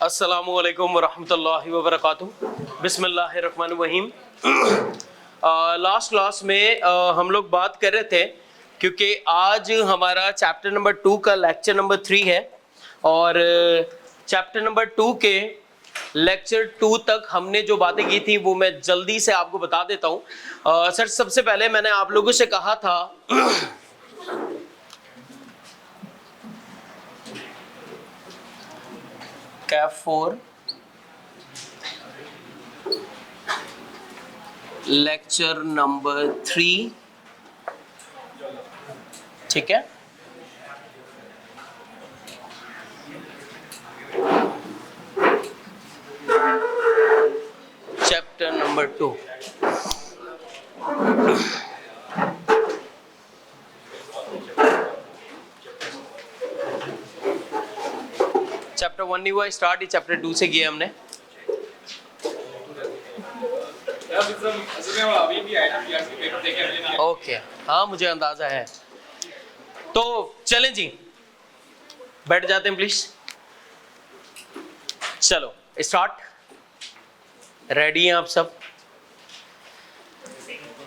अस्सलामुअलैकुम वरहमतुल्लाहि वबरकातुहू। बिस्मिल्लाहिर्रहमानिर्रहीम। लास्ट क्लास में हम लोग बात कर रहे थे, क्योंकि आज हमारा चैप्टर नंबर 2 का लेक्चर नंबर 3 है और चैप्टर नंबर 2 के लेक्चर 2 तक हमने जो बातें की थी वो मैं जल्दी से आपको बता देता हूँ। सर, सबसे पहले मैंने आप लोगों से कहा था कैफ 4 लेक्चर नंबर 3, ठीक है। चैप्टर नंबर 2 चैप्टर 1 नहीं हुआ स्टार्ट, ही चैप्टर 2 से किया हमने। ओके, हाँ मुझे अंदाजा है। तो चलें जी, बैठ जाते हैं प्लीज। चलो स्टार्ट। रेडी हैं आप सब?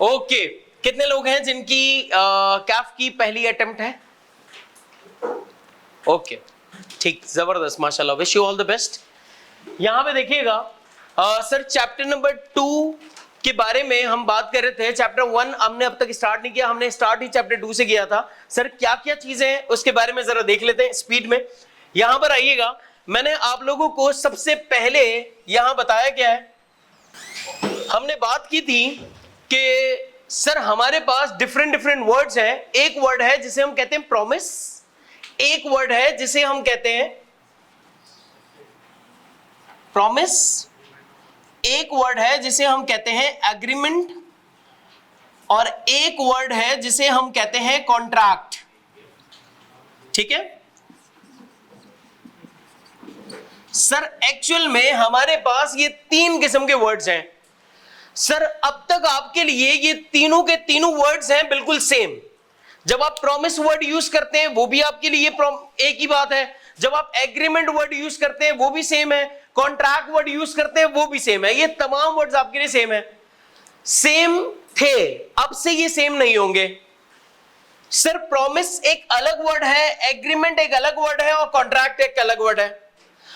ओके, कितने लोग हैं जिनकी कैफ की पहली अटेम्प्ट है? ओके, ठीक, जबरदस्त, माशाल्लाह, wish you all the best. यहां पे देखिएगा सर, चैप्टर नंबर 2 के बारे में हम बात कर रहे थे। चैप्टर 1 हमने अब तक स्टार्ट नहीं किया, हमने स्टार्ट ही चैप्टर 2 से किया था। सर क्या क्या चीजें हैं उसके बारे में जरा देख लेते हैं स्पीड में। यहां पर आइएगा, मैंने आप लोगों को सबसे पहले यहां बताया क्या है, हमने बात की थी कि सर हमारे पास डिफरेंट वर्ड्स हैं। एक वर्ड है जिसे हम कहते हैं प्रॉमिस, एक वर्ड है जिसे हम कहते हैं प्रॉमिस, एक वर्ड है जिसे हम कहते हैं एग्रीमेंट, और एक वर्ड है जिसे हम कहते हैं कॉन्ट्रैक्ट, ठीक है। सर एक्चुअल में हमारे पास ये 3 किस्म के वर्ड्स हैं। सर अब तक आपके लिए ये तीनों के तीनों वर्ड्स हैं बिल्कुल सेम। जब आप प्रॉमिस वर्ड यूज करते हैं वो भी आपके लिए एक ही बात है, जब आप एग्रीमेंट वर्ड यूज करते हैं वो भी सेम है, कॉन्ट्रैक्ट वर्ड यूज करते हैं वो भी सेम है। ये तमाम वर्ड्स आपके लिए सेम है, सेम थे, अब से ये सेम नहीं होंगे। सर प्रॉमिस एक अलग वर्ड है, एग्रीमेंट एक अलग वर्ड है और कॉन्ट्रैक्ट एक अलग वर्ड है।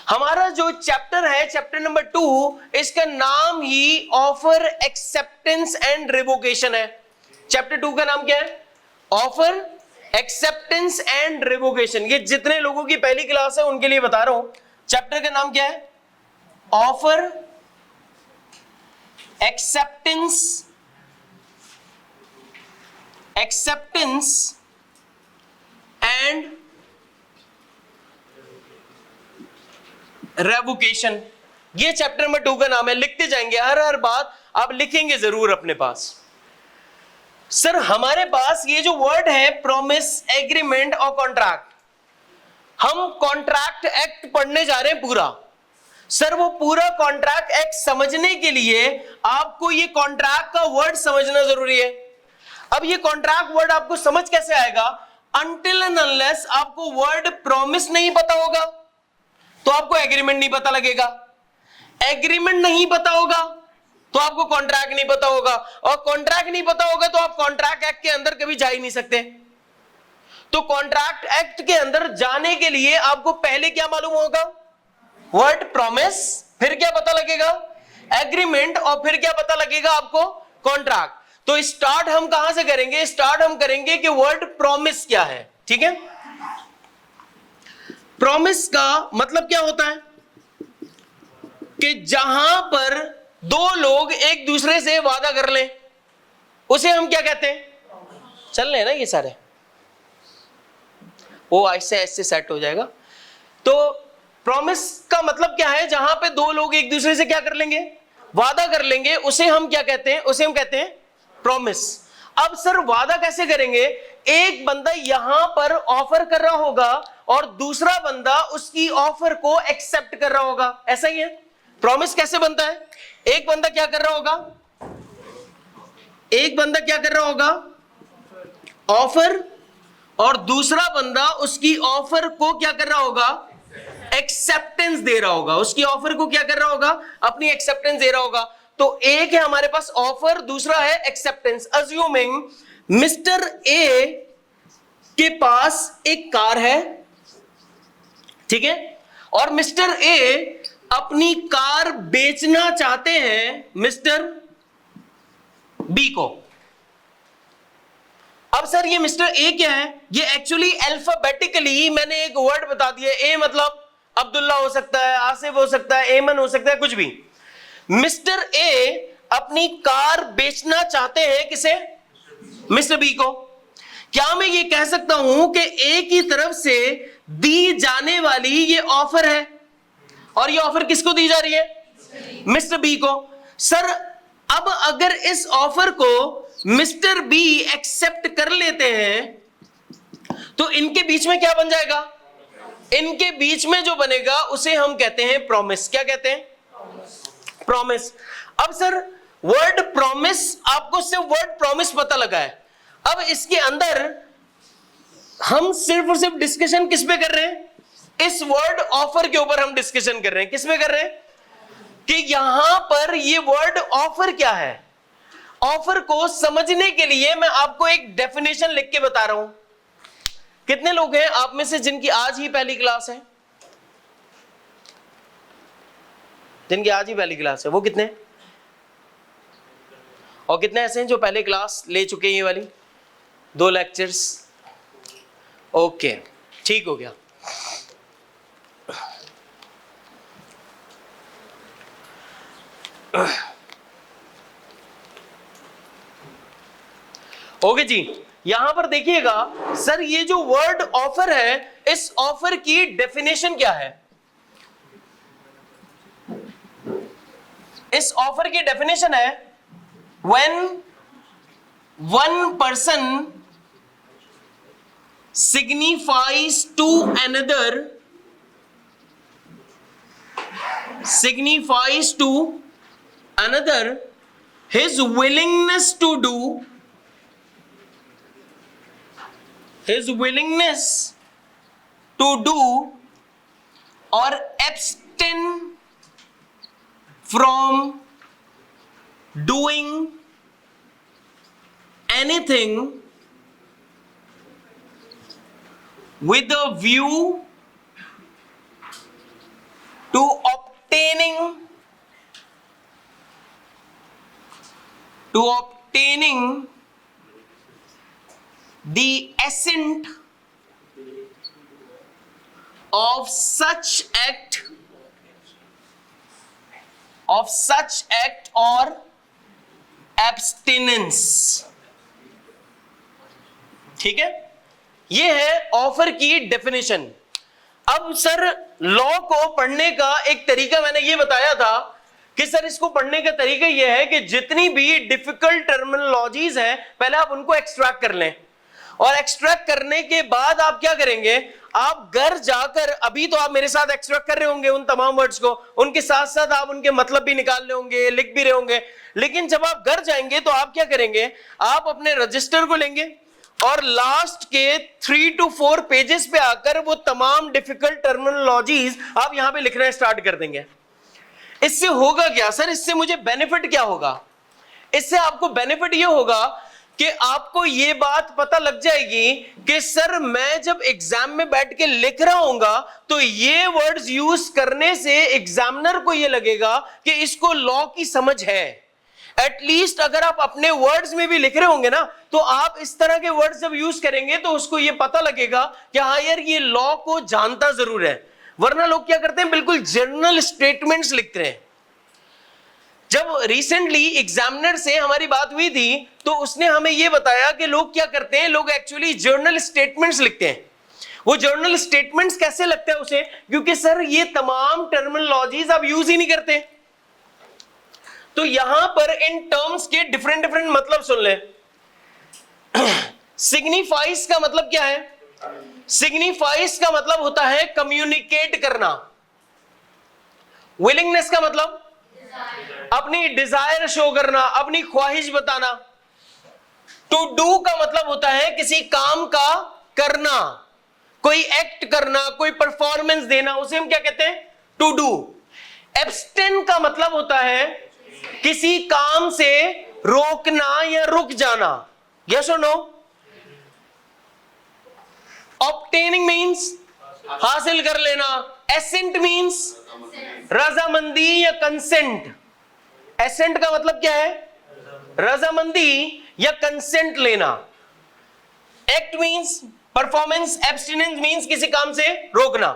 हमारा जो चैप्टर है, चैप्टर नंबर 2, इसका नाम ही ऑफर, एक्सेप्टेंस एंड रिवोकेशन है। चैप्टर 2 का नाम क्या है? Offer, acceptance and revocation. ये जितने लोगों की पहली क्लास है उनके लिए बता रहा हूं, चैप्टर का नाम क्या है? Offer, acceptance and revocation. ये चैप्टर नंबर 2 का नाम है। लिखते जाएंगे, हर बात आप लिखेंगे जरूर अपने पास। सर हमारे पास ये जो वर्ड है प्रॉमिस, एग्रीमेंट और कॉन्ट्रैक्ट, हम कॉन्ट्रैक्ट एक्ट पढ़ने जा रहे हैं पूरा। सर वो पूरा कॉन्ट्रैक्ट एक्ट समझने के लिए आपको ये कॉन्ट्रैक्ट का वर्ड समझना जरूरी है। अब ये कॉन्ट्रैक्ट वर्ड आपको समझ कैसे आएगा? अनटिल एंड अनलेस आपको वर्ड प्रॉमिस नहीं पता होगा तो आपको एग्रीमेंट नहीं पता लगेगा, एग्रीमेंट नहीं पता होगा तो आपको कॉन्ट्रैक्ट नहीं पता होगा, और कॉन्ट्रैक्ट नहीं पता होगा तो आप कॉन्ट्रैक्ट एक्ट के अंदर कभी जा ही नहीं सकते। तो कॉन्ट्रैक्ट एक्ट के अंदर जाने के लिए आपको पहले क्या मालूम होगा? वर्ड प्रॉमिस, फिर क्या पता लगेगा? एग्रीमेंट, और फिर क्या पता लगेगा आपको? कॉन्ट्रैक्ट। तो स्टार्ट हम कहां से करेंगे? स्टार्ट हम करेंगे कि वर्ड प्रॉमिस क्या है, ठीक है। प्रॉमिस का मतलब क्या होता है कि जहां पर दो लोग एक दूसरे से वादा कर लें उसे हम क्या कहते हैं? चल रहे हैं ना ये सारे, वो ऐसे ऐसे सेट हो जाएगा। तो प्रॉमिस का मतलब क्या है? जहां पे दो लोग एक दूसरे से क्या कर लेंगे? वादा कर लेंगे, उसे हम क्या कहते हैं? उसे हम कहते हैं प्रॉमिस। अब सर वादा कैसे करेंगे? एक बंदा यहां पर ऑफर कर रहा होगा और दूसरा बंदा उसकी ऑफर को एक्सेप्ट कर रहा होगा, ऐसा ही है। प्रॉमिस कैसे बनता है? एक बंदा क्या कर रहा होगा? एक बंदा क्या कर रहा होगा? ऑफर, और दूसरा बंदा उसकी ऑफर को क्या कर रहा होगा, एक्सेप्टेंस दे रहा होगा, उसकी ऑफर को क्या कर रहा होगा, अपनी एक्सेप्टेंस दे रहा होगा। तो एक है हमारे पास ऑफर, दूसरा है एक्सेप्टेंस। अज्यूमिंग मिस्टर ए के पास एक कार है, ठीक है, और मिस्टर ए अपनी कार बेचना चाहते हैं मिस्टर बी को। अब सर ये मिस्टर ए क्या है, ये एक्चुअली अल्फाबेटिकली मैंने एक वर्ड बता दिया। ए मतलब अब्दुल्ला हो सकता है, आसिफ हो सकता है, एमन हो सकता है, कुछ भी। मिस्टर ए अपनी कार बेचना चाहते हैं किसे, मिस्टर बी को। क्या मैं ये कह सकता हूं कि ए की तरफ से दी जाने वाली ये ऑफर है, और ये ऑफर किसको दी जा रही है, मिस्टर बी को। सर अब अगर इस ऑफर को मिस्टर बी एक्सेप्ट कर लेते हैं तो इनके बीच में क्या बन जाएगा, इनके बीच में जो बनेगा उसे हम कहते हैं प्रॉमिस। क्या कहते हैं, प्रॉमिस। अब सर वर्ड प्रॉमिस, आपको सिर्फ वर्ड प्रॉमिस पता लगा है। अब इसके अंदर हम सिर्फ और सिर्फ डिस्कशन किस पे कर रहे हैं, इस वर्ड ऑफर के ऊपर हम डिस्कशन कर रहे हैं। किस पे कर रहे हैं कि यहां पर ये वर्ड ऑफर क्या है। ऑफर को समझने के लिए मैं आपको एक डेफिनेशन लिख के बता रहा हूं। कितने लोग हैं आप में से जिनकी आज ही पहली क्लास है, जिनकी आज ही पहली क्लास है, वो कितने, और कितने ऐसे हैं जो पहले क्लास ले चुके हैं, ये वाली 2 लेक्चर्स। ओके, ठीक हो गया। ओके जी, यहां पर देखिएगा सर, ये जो वर्ड ऑफर है, इस ऑफर की डेफिनेशन क्या है। इस ऑफर की डेफिनेशन है when one person signifies to another his willingness to do or abstain from doing anything with a view to obtaining the assent of such act or abstinence। ठीक है, ये है ऑफर की डेफिनेशन। अब sir law को पढ़ने का एक तरीका मैंने ये बताया था कि सर इसको पढ़ने का तरीका ये है कि जितनी भी डिफिकल्ट टर्मिनोलॉजीज हैं पहले आप उनको एक्सट्रैक्ट कर लें, और एक्सट्रैक्ट करने के बाद आप क्या करेंगे, आप घर जाकर, अभी तो आप मेरे साथ एक्सट्रैक्ट कर रहे होंगे उन तमाम वर्ड्स को, उनके साथ साथ आप उनके मतलब भी निकाल रहे होंगे, लिख भी रहे होंगे, लेकिन जब आप घर जाएंगे तो आप क्या करेंगे, आप अपने रजिस्टर को लेंगे और लास्ट के 3 to 4 पेजेस पे आकर वो तमाम डिफिकल्ट टर्मिनोलॉजीज आप यहां पे लिखना स्टार्ट कर देंगे। इससे होगा क्या सर, इससे मुझे बेनिफिट क्या होगा, इससे आपको बेनिफिट ये होगा कि आपको ये बात पता लग जाएगी कि सर मैं जब एग्जाम में बैठ के लिख रहा हूंगा तो ये वर्ड्स यूज करने से एग्जामिनर को ये लगेगा कि इसको लॉ की समझ है। एटलीस्ट अगर आप अपने वर्ड्स में भी लिख रहे होंगे ना, तो आप इस तरह के वर्ड्स जब यूज करेंगे तो उसको ये पता लगेगा कि हाँ यार ये लॉ को जानता जरूर है। वरना लोग क्या करते हैं, बिल्कुल जनरल स्टेटमेंट्स लिखते हैं। जब रिसेंटली एग्जामिनर से हमारी बात हुई थी तो उसने हमें यह बताया कि लोग क्या करते हैं, लोग एक्चुअली जर्नल स्टेटमेंट्स लिखते हैं। वो जर्नल स्टेटमेंट्स कैसे लगता है उसे, क्योंकि सर ये तमाम टर्मिनोलॉजीज आप यूज ही नहीं करते। तो यहां पर इन टर्म्स के डिफरेंट डिफरेंट मतलब सुन ले। सिग्निफाइज का मतलब क्या है, सिग्निफाइज का मतलब होता है कम्युनिकेट करना। विलिंगनेस का मतलब अपनी डिजायर शो करना, अपनी ख्वाहिश बताना। टू डू का मतलब होता है किसी काम का करना, कोई एक्ट करना, कोई परफॉर्मेंस देना, उसे हम क्या कहते हैं? To do. एब्स्टेन का मतलब होता है किसी काम से रोकना या रुक जाना। यस और नो? ऑब्टेनिंग मीन्स हासिल कर लेना, एसेंट मीन्स रजामंदी या कंसेंट। एसेंट का मतलब क्या है? रजामंदी या कंसेंट लेना। Act means performance, abstinence means किसी काम से रोकना।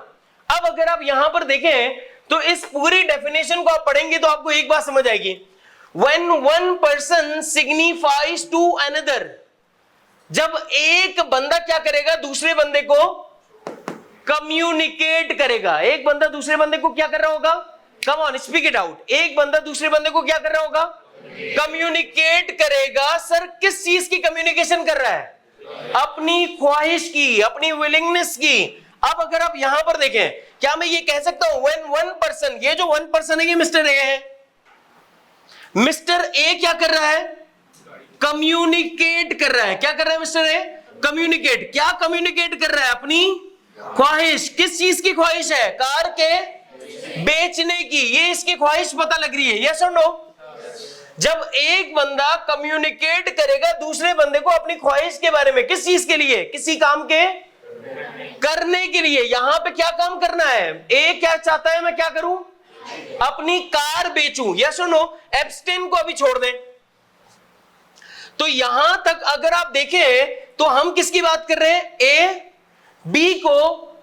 अब अगर आप यहां पर देखें तो इस पूरी डेफिनेशन को आप पढ़ेंगे तो आपको एक बात समझ आएगी। When one person signifies to another, जब एक बंदा क्या करेगा? दूसरे बंदे को कम्युनिकेट करेगा। एक बंदा दूसरे बंदे को क्या कर रहा होगा? कम ऑन, स्पीक इट आउट। एक बंदा दूसरे बंदे को क्या कर रहा होगा? कम्युनिकेट करेगा। सर किस चीज की कम्युनिकेशन कर रहा है? अपनी ख्वाहिश की, अपनी विलिंगनेस की। अब अगर आप यहां पर देखें, क्या मैं ये कह सकता हूं when one person, ये जो one person है ये मिस्टर ए है। मिस्टर ए क्या कर रहा है? कम्युनिकेट कर रहा है। क्या कर रहा है मिस्टर ए? कम्युनिकेट। क्या कम्युनिकेट कर रहा है? अपनी ख्वाहिश। किस चीज की ख्वाहिश है? कार के बेचने की। ये इसकी ख्वाहिश पता लग रही है। यस और नो? जब एक बंदा कम्युनिकेट करेगा दूसरे बंदे को अपनी ख्वाहिश के बारे में, किस चीज के लिए? किसी काम के करने के लिए। यहां पे क्या काम करना है? ए क्या चाहता है? मैं क्या करूं? अपनी कार बेचूं। यस और नो? एब्स्टेन को अभी छोड़ दें। तो यहां तक अगर आप देखें तो हम किसकी बात कर रहे हैं? ए बी को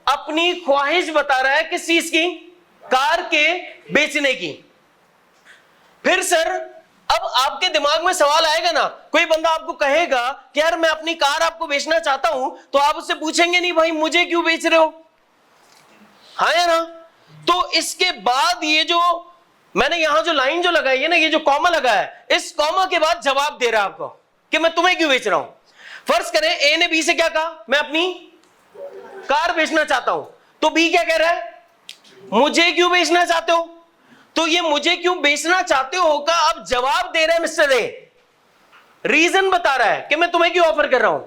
अपनी ख्वाहिश बता रहा है, किस चीज की? कार के बेचने की। फिर सर अब आपके दिमाग में सवाल आएगा ना, कोई बंदा आपको कहेगा कि यार मैं अपनी कार आपको बेचना चाहता हूं, तो आप उससे पूछेंगे नहीं भाई मुझे क्यों बेच रहे हो? हाँ या ना? तो इसके बाद ये जो मैंने यहां जो लाइन जो लगाई है ना, ये जो कॉमा लगा है, इस कॉमा के बाद जवाब दे रहा है आपको कि मैं तुम्हें क्यों बेच रहा हूं। फर्ज करें ए ने बी से क्या कहा? मैं अपनी कार बेचना चाहता हूं। तो बी क्या कह रहा है? मुझे क्यों बेचना चाहते हो? तो ये मुझे क्यों बेचना चाहते हो का अब जवाब दे रहा है मिस्टर ए। रीजन बता रहा है कि मैं तुम्हें क्यों ऑफर कर रहा हूं।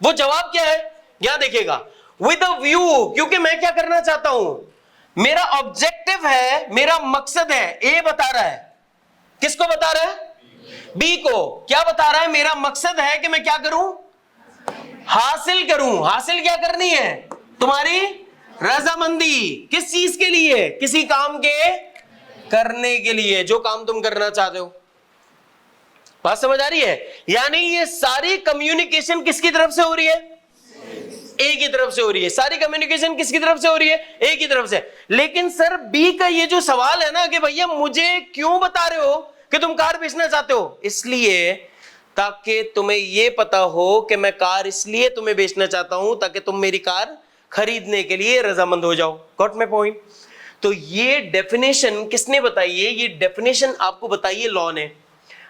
वो जवाब क्या है? यहां देखिएगा, विद अ व्यू, क्योंकि मैं क्या करना चाहता हूं, मेरा ऑब्जेक्टिव है, मेरा मकसद है। ए बता रहा है, किसको बता रहा है? बी को। क्या बता रहा है? मेरा मकसद है कि मैं क्या करूं? हासिल करूं। हासिल क्या करनी है? तुम्हारी रजामंदी। किस चीज के लिए? किसी काम के करने के लिए, जो काम तुम करना चाहते हो। बात समझ आ रही है? यानी ये सारी कम्युनिकेशन किसकी तरफ से हो रही है? ए की तरफ से हो रही है। सारी कम्युनिकेशन किसकी तरफ से हो रही है? ए की तरफ से। लेकिन सर बी का ये जो सवाल है ना कि भैया मुझे क्यों बता रहे हो कि तुम कार बेचना चाहते हो? इसलिए ताकि तुम्हें ये पता हो कि मैं कार इसलिए तुम्हें बेचना चाहता हूं ताकि तुम मेरी कार खरीदने के लिए रजामंद हो जाओ। Got my point? तो ये डेफिनेशन किसने बताई है? ये डेफिनेशन आपको बताई है लॉ ने।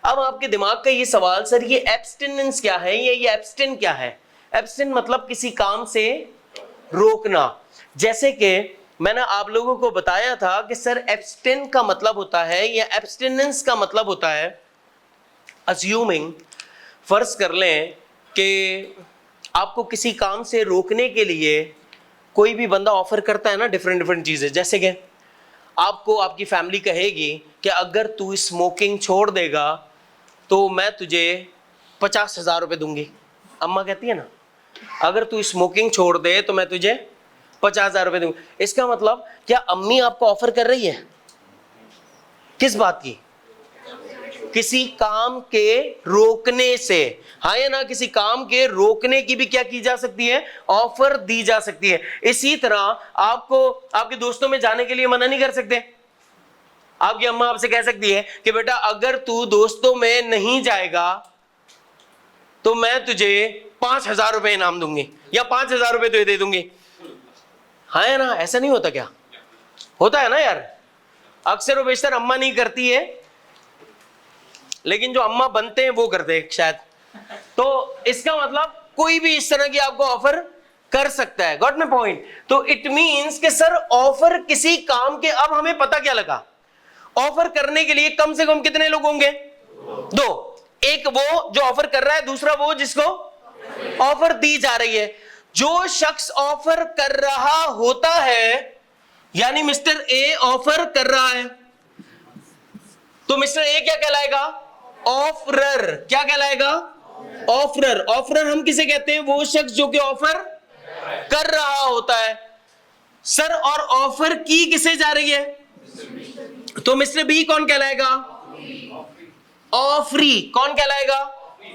अब आपके दिमाग का ये सवाल, सर ये एब्स्टिनेंस क्या है या ये एब्स्टिन क्या है? एब्स्टिन मतलब किसी काम से रोकना। जैसे कि मैंने आप लोगों को बताया था कि सर एब्स्टिन का मतलब होता है या एब्स्टिनेंस का मतलब होता है, अज्यूमिंग, फर्ज कर लें कि आपको किसी काम से रोकने के लिए कोई भी बंदा ऑफर करता है ना डिफरेंट डिफरेंट चीजें। जैसे कि आपको आपकी फैमिली कहेगी कि अगर तू स्मोकिंग छोड़ देगा तो मैं तुझे 50,000 रुपए दूंगी। अम्मा कहती है ना, अगर तू स्मोकिंग छोड़ दे तो मैं तुझे 50,000 रुपए दूंगी। इसका मतलब क्या अम्मी आपको ऑफर कर रही है? किस बात की? किसी काम के रोकने से। हाँ या ना? किसी काम के रोकने की भी क्या की जा सकती है? ऑफर दी जा सकती है। इसी तरह आपको आपके दोस्तों में जाने के लिए मना नहीं कर सकते। आपकी अम्मा आपसे कह सकती है कि बेटा अगर तू दोस्तों में नहीं जाएगा तो मैं तुझे 5,000 रुपए इनाम दूंगी या 5,000 रुपए तुझे दे दूंगी। हाँ या ना? ऐसा नहीं होता क्या? होता है ना यार। अक्सर और बेशतर अम्मा नहीं करती है, लेकिन जो अम्मा बनते हैं वो करते हैं शायद। तो इसका मतलब कोई भी इस तरह की आपको ऑफर कर सकता है। Got my point? तो इट मींस कि सर ऑफर किसी काम के, अब हमें पता क्या लगा, ऑफर करने के लिए कम से कम कितने लोग होंगे? दो। एक वो जो ऑफर कर रहा है, दूसरा वो जिसको ऑफर दी जा रही है। जो शख्स ऑफर कर रहा होता है, यानी मिस्टर ए ऑफर कर रहा है, तो मिस्टर ए क्या कहलाएगा? ऑफरर। क्या कहलाएगा? ऑफरर। ऑफरर हम किसे कहते हैं? वो शख्स जो कि ऑफर कर रहा होता है। सर और ऑफर की किसे जा रही है? तो मिस्टर बी कौन कहलाएगा? ऑफरी। कौन कहलाएगा?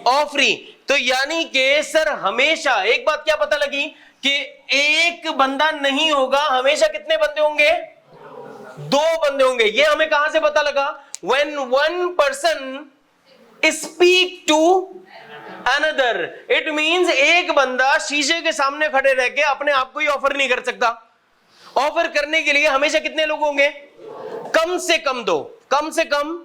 ऑफरी। तो यानी कि सर हमेशा एक बात क्या पता लगी कि एक बंदा नहीं होगा, हमेशा कितने बंदे होंगे? दो बंदे होंगे। ये हमें कहां से पता लगा? When one person speak to another, it means एक बंदा शीशे के सामने खड़े रह के अपने आप को ही ऑफर नहीं कर सकता। ऑफर करने के लिए हमेशा कितने लोग होंगे? कम से कम दो। कम से कम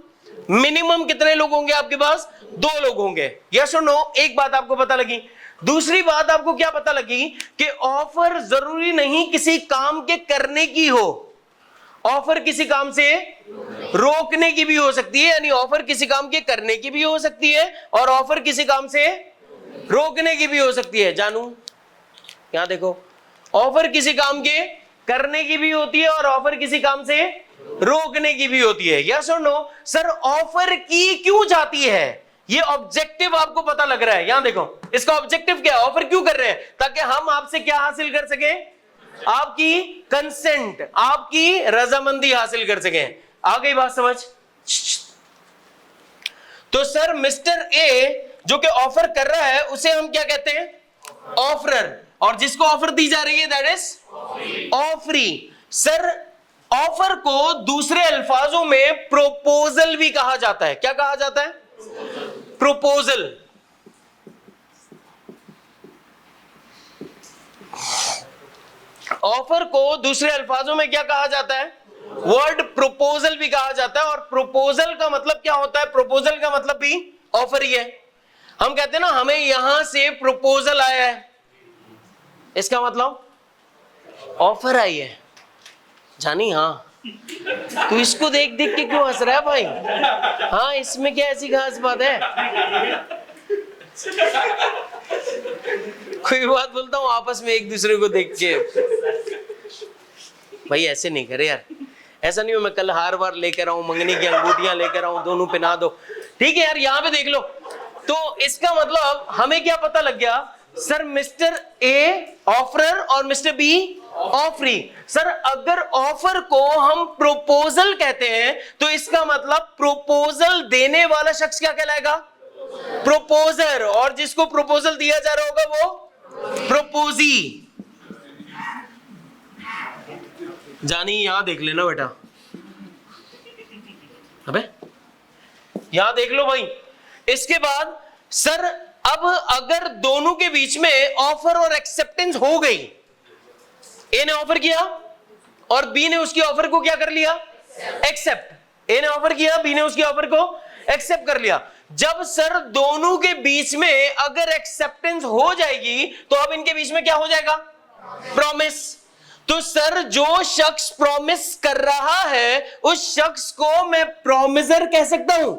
मिनिमम कितने लोग होंगे आपके पास? दो लोग होंगे। यस और नो? एक बात आपको पता लगी। दूसरी बात आपको क्या पता लगी कि ऑफर जरूरी नहीं किसी काम के करने की हो, ऑफर किसी काम से रोकने की भी हो सकती है। यानी ऑफर किसी काम के करने की भी हो सकती है और ऑफर किसी काम से रोकने की भी हो सकती है। जानू यहां देखो, ऑफर किसी काम के करने की भी होती है और ऑफर किसी काम से रोकने की भी होती है। यस और नो? सर ऑफर की क्यों जाती है? ये ऑब्जेक्टिव आपको पता लग रहा है? यहां देखो, इसका ऑब्जेक्टिव क्या है? ऑफर क्यों कर रहे हैं? ताकि हम आपसे क्या हासिल कर सके? आपकी कंसेंट, आपकी रजामंदी हासिल कर सके। आ गई बात समझ? तो सर मिस्टर ए जो कि ऑफर कर रहा है उसे हम क्या कहते हैं? ऑफरर। और जिसको ऑफर दी जा रही है that is offeree. Sir offer को दूसरे अल्फाजों में प्रोपोजल भी कहा जाता है। क्या कहा जाता है? प्रोपोजल। ऑफर को दूसरे अल्फाजों में क्या कहा जाता है? वर्ड प्रोपोजल भी कहा जाता है। और प्रोपोजल का मतलब क्या होता है? प्रोपोजल का मतलब भी ऑफर ही है। हम कहते हैं ना हमें यहां से प्रोपोजल आया है, इसका मतलब ऑफर आई है। जानी हाँ, तू इसको देख देख के क्यों हंस रहा है भाई? हाँ, इसमें क्या ऐसी खास बात है? कोई बात बोलता हूं आपस में एक दूसरे को देख के। भाई ऐसे नहीं करे यार, ऐसा नहीं हो मैं कल हार वार लेकर आऊं, मंगनी की अंगूठियां लेकर आऊं, दोनों पहना दो। ठीक है यार, यहां पे देख लो। तो इसका मतलब हमें क्या पता लग गया? सर मिस्टर ए ऑफरर और मिस्टर बी ऑफरी। सर अगर ऑफर को हम प्रोपोजल कहते हैं तो इसका मतलब प्रोपोजल देने वाला शख्स क्या कहलाएगा? प्रोपोजर। और जिसको प्रोपोजल दिया जा रहा होगा वो प्रोपोजी। जानी यहां देख लेना बेटा, अबे यहां देख लो भाई। इसके बाद सर अब अगर दोनों के बीच में ऑफर और एक्सेप्टेंस हो गई, ए ने ऑफर किया और बी ने उसकी ऑफर को क्या कर लिया? एक्सेप्ट। ए ने ऑफर किया, बी ने उसकी ऑफर को एक्सेप्ट कर लिया। जब सर दोनों के बीच में अगर एक्सेप्टेंस हो जाएगी तो अब इनके बीच में क्या हो जाएगा? प्रॉमिस। तो सर जो शख्स प्रॉमिस कर रहा है उस शख्स को मैं प्रॉमिसर कह सकता हूं,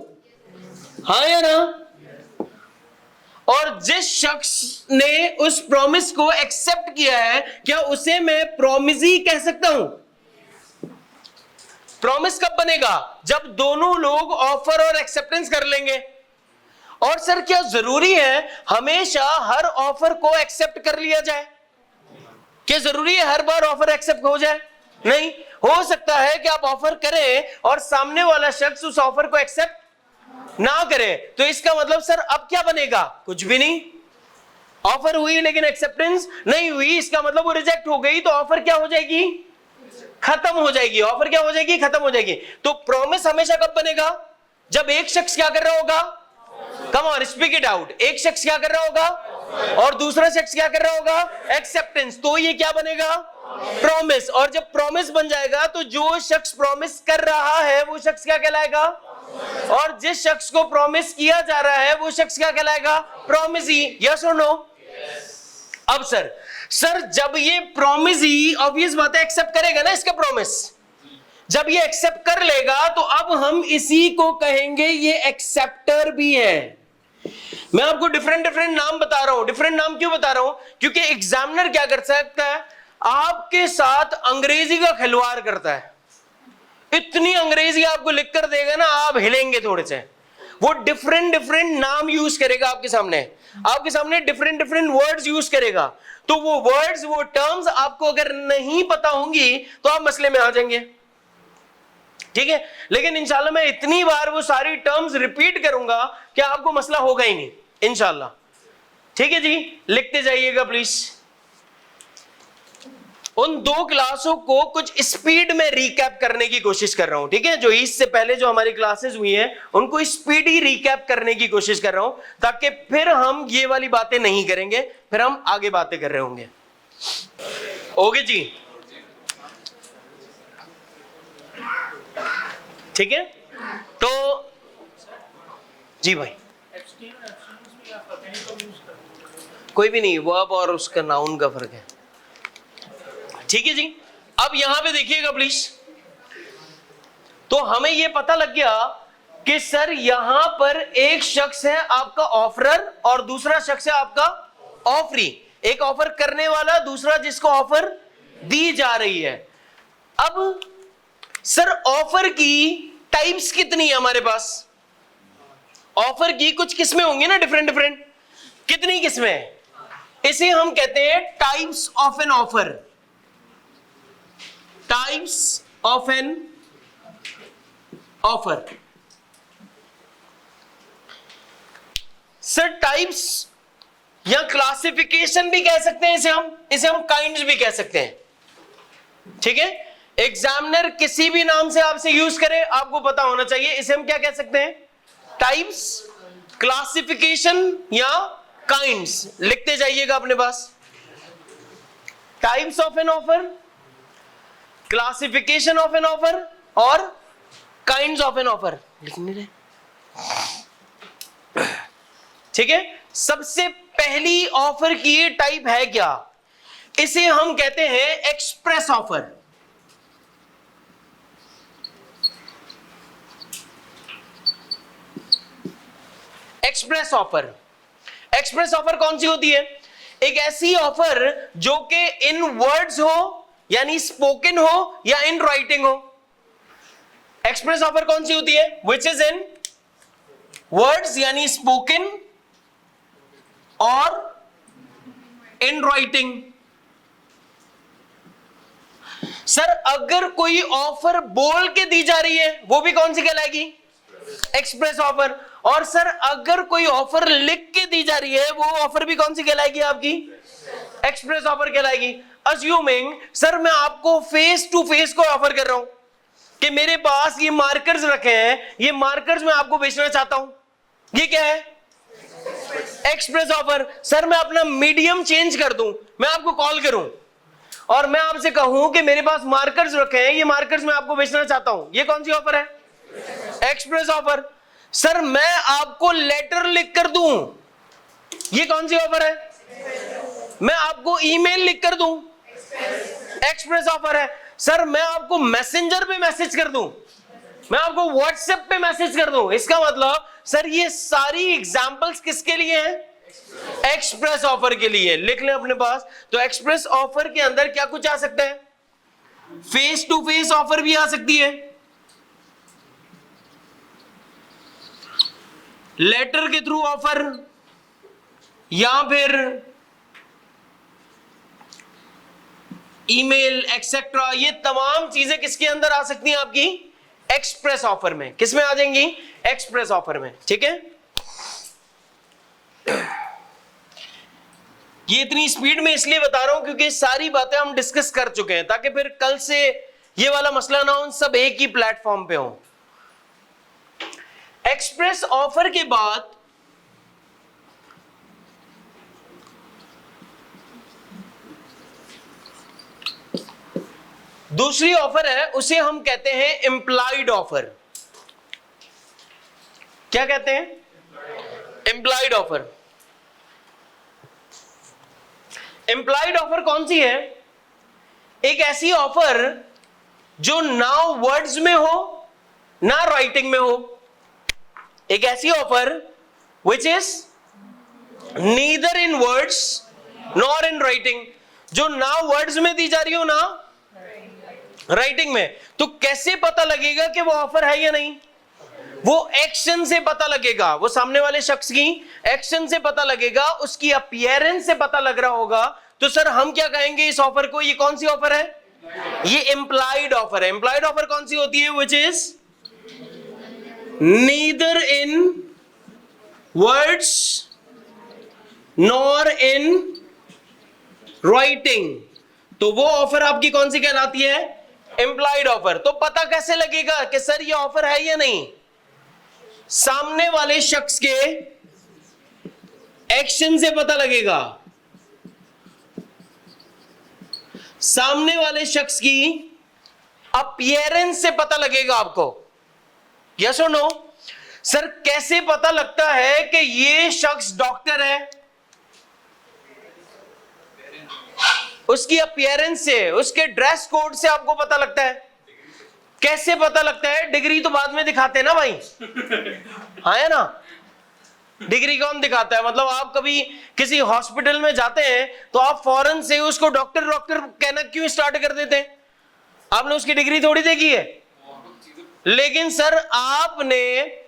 हाँ या ना? और जिस शख्स ने उस प्रॉमिस को एक्सेप्ट किया है क्या उसे मैं प्रॉमिसी कह सकता हूं? प्रॉमिस कब बनेगा? जब दोनों लोग ऑफर और एक्सेप्टेंस कर लेंगे। और सर क्या जरूरी है हमेशा हर ऑफर को एक्सेप्ट कर लिया जाए? क्या जरूरी है हर बार ऑफर एक्सेप्ट हो जाए? नहीं, हो सकता है कि आप ऑफर करें और सामने वाला शख्स उस ऑफर को एक्सेप्ट ना करे। तो इसका मतलब सर अब क्या बनेगा? कुछ भी नहीं। ऑफर हुई लेकिन एक्सेप्टेंस नहीं हुई, इसका मतलब वो रिजेक्ट हो गई। तो ऑफर क्या हो जाएगी? खत्म हो जाएगी। ऑफर क्या हो जाएगी? खत्म हो जाएगी। तो प्रॉमिस हमेशा कब बनेगा? जब एक शख्स क्या कर रहा होगा? कम ऑन स्पीक इट आउट। एक शख्स क्या कर रहा होगा और दूसरा शख्स क्या कर रहा होगा? एक्सेप्टेंस। तो ये क्या बनेगा? प्रॉमिस। और जब प्रॉमिस बन जाएगा तो जो शख्स प्रॉमिस कर रहा है वो शख्स क्या कहलाएगा? और जिस शख्स को प्रॉमिस किया जा रहा है वो शख्स क्या कहलाएगा? प्रॉमिसी। यस और नो? अब सर जब ये प्रॉमिसी ऑब्वियस बात है एक्सेप्ट करेगा ना इसका प्रॉमिस, जब ये एक्सेप्ट कर लेगा तो अब हम इसी को कहेंगे ये एक्सेप्टर भी है। मैं आपको डिफरेंट डिफरेंट नाम बता रहा हूं। डिफरेंट नाम क्यों बता रहा हूं? क्योंकि एग्जामिनर क्या कर सकता है, आपके साथ अंग्रेजी का खिलवाड़ करता है। इतनी अंग्रेजी आपको लिख कर देगा ना, आप हिलेंगे थोड़े से। वो डिफरेंट डिफरेंट नाम यूज करेगा आपके सामने डिफरेंट डिफरेंट वर्ड्स यूज करेगा। तो वो वर्ड्स, वो टर्म्स आपको अगर नहीं पता होंगी तो आप मसले में आ जाएंगे, ठीक है। लेकिन इंशाल्लाह मैं इतनी बार वो सारी टर्म्स रिपीट करूंगा कि आपको मसला होगा ही नहीं इंशाल्लाह, ठीक है जी। लिखते जाइएगा प्लीज। उन 2 क्लासों को कुछ स्पीड में रिकैप करने की कोशिश कर रहा हूं, ठीक है। जो इससे पहले जो हमारी क्लासेस हुई हैं उनको स्पीडी रिकैप करने की कोशिश कर रहा हूं, ताकि फिर हम ये वाली बातें नहीं करेंगे, फिर हम आगे बातें कर रहे होंगे। ओके जी, ठीक है। तो जी भाई, कोई भी नहीं, वर्ब और उसका नाउन का फर्क है, ठीक है जी। अब यहां पे देखिएगा प्लीज। तो हमें यह पता लग गया कि सर यहां पर एक शख्स है आपका ऑफरर और दूसरा शख्स है आपका ऑफरी। एक ऑफर करने वाला, दूसरा जिसको ऑफर दी जा रही है। अब सर ऑफर की टाइप्स कितनी है हमारे पास? ऑफर की कुछ किस्में होंगी ना, डिफरेंट डिफरेंट। कितनी किस्में? इसे हम कहते हैं types of an offer. Types of an offer. Sir types या क्लासिफिकेशन भी कह सकते हैं इसे हम काइंड्स भी कह सकते हैं, ठीक है। एग्जामिनर किसी भी नाम से आपसे यूज करे, आपको पता होना चाहिए इसे हम क्या कह सकते हैं, टाइप्स, क्लासिफिकेशन या काइंड्स। लिखते जाइएगा अपने पास। Types of an offer, classification of an offer और काइंड्स ऑफ एन ऑफर। लिखने रहे, ठीक है। सबसे पहली ऑफर की टाइप है क्या? इसे हम कहते हैं express offer. Express offer. Express offer कौन सी होती है? एक ऐसी ऑफर जो कि इन वर्ड्स हो, यानी स्पोकन हो या इन राइटिंग हो। एक्सप्रेस ऑफर कौन सी होती है? विच इज इन वर्ड्स यानी स्पोकन और इन राइटिंग। सर अगर कोई ऑफर बोल के दी जा रही है वो भी कौन सी कहलाएगी? Express offer. और सर अगर कोई ऑफर लिख के दी जा रही है वो ऑफर भी कौन सी कहलाएगी आपकी? एक्सप्रेस ऑफर कहलाएगी। अज्यूमिंग सर मैं आपको फेस टू फेस को ऑफर कर रहा हूं कि मेरे पास ये मार्कर्स रखे हैं, ये मार्कर्स मैं आपको बेचना चाहता हूं, ये क्या है? Express offer. सर मैं अपना मीडियम चेंज कर दूं, मैं आपको कॉल करूं और मैं आपसे कहूं कि मेरे पास मार्कर्स रखे हैं, ये मार्कर्स मैं आपको बेचना चाहता हूं, ये कौन सी ऑफर है? Express offer. सर मैं आपको लेटर लिख कर दूं, ये कौन सी ऑफर है? मैं आपको ईमेल लिख कर दूं, एक्सप्रेस ऑफर है। सर मैं आपको मैसेंजर पे मैसेज कर दूं, मैं आपको व्हाट्सएप पे मैसेज कर दूं, इसका मतलब सर ये सारी एग्जांपल्स किसके लिए हैं? एक्सप्रेस ऑफर के लिए। लिख लें अपने पास। तो एक्सप्रेस ऑफर के अंदर क्या कुछ आ सकता है? फेस टू फेस ऑफर भी आ सकती है, लेटर के थ्रू ऑफर, या फिर ईमेल एक्सेट्रा। ये तमाम चीजें किसके अंदर आ सकती हैं आपकी? एक्सप्रेस ऑफर में। किस में आ जाएंगी? एक्सप्रेस ऑफर में, ठीक है। ये इतनी स्पीड में इसलिए बता रहा हूं क्योंकि सारी बातें हम डिस्कस कर चुके हैं, ताकि फिर कल से ये वाला मसला ना हो, सब एक ही प्लेटफॉर्म पे हो। एक्सप्रेस ऑफर के बाद दूसरी ऑफर है, उसे हम कहते हैं इंप्लाइड ऑफर। क्या कहते हैं? Implied offer. इंप्लाइड ऑफर कौन सी है? एक ऐसी ऑफर जो ना वर्ड्स में हो ना राइटिंग में हो। एक ऐसी offer which is neither in words nor in writing, जो ना वर्ड्स में दी जा रही हो ना राइटिंग में। तो कैसे पता लगेगा कि वो ऑफर है या नहीं? वो एक्शन से पता लगेगा, वो सामने वाले शख्स की एक्शन से पता लगेगा, उसकी अपीयरेंस से पता लग रहा होगा। तो सर हम क्या कहेंगे इस ऑफर को? ये कौन सी ऑफर है? ये इंप्लाइड ऑफर है। इंप्लाइड ऑफर कौन सी होती है? Which is neither in words nor in writing. तो वो ऑफर आपकी कौन सी कहलाती है? Implied offer. तो पता कैसे लगेगा कि सर ये ऑफर है या नहीं? सामने वाले शख्स के एक्शन से पता लगेगा, सामने वाले शख्स की अपीयरेंस से पता लगेगा आपको। यस और नो? सर कैसे पता लगता है कि ये शख्स डॉक्टर है? उसकी अपीयरेंस से, उसके ड्रेस कोड से आपको पता लगता है। कैसे पता लगता है? डिग्री तो बाद में दिखाते हैं ना भाई, हाँ है ना? डिग्री कौन दिखाता है? मतलब आप कभी किसी हॉस्पिटल में जाते हैं तो आप फौरन से उसको डॉक्टर डॉक्टर कहना क्यों स्टार्ट कर देते हैं? आपने उसकी डिग्री थोड़ी देखी है। लेकिन सर आपने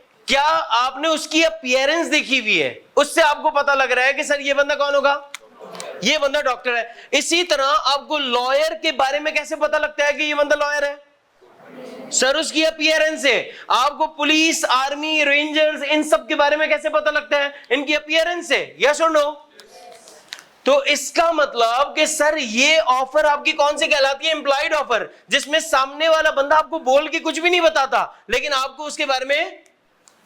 उसकी अपीयरेंस देखी हुई है, उससे आपको पता लग रहा है कि सर ये बंदा कौन होगा? ये बंदा डॉक्टर है। इसी तरह आपको लॉयर के बारे में कैसे पता लगता है कि ये बंदा लॉयर है? सर उसकी अपीयरेंस से। आपको पुलिस, आर्मी, रेंजर्स, इन सब के बारे में कैसे पता लगता है? इनकी अपीयरेंस से। यस और नो? तो इसका मतलब कि सर ये ऑफर आपकी कौन सी कहलाती है? इंप्लाइड ऑफर, जिसमें सामने वाला बंदा आपको बोल के कुछ भी नहीं बताता लेकिन आपको उसके बारे में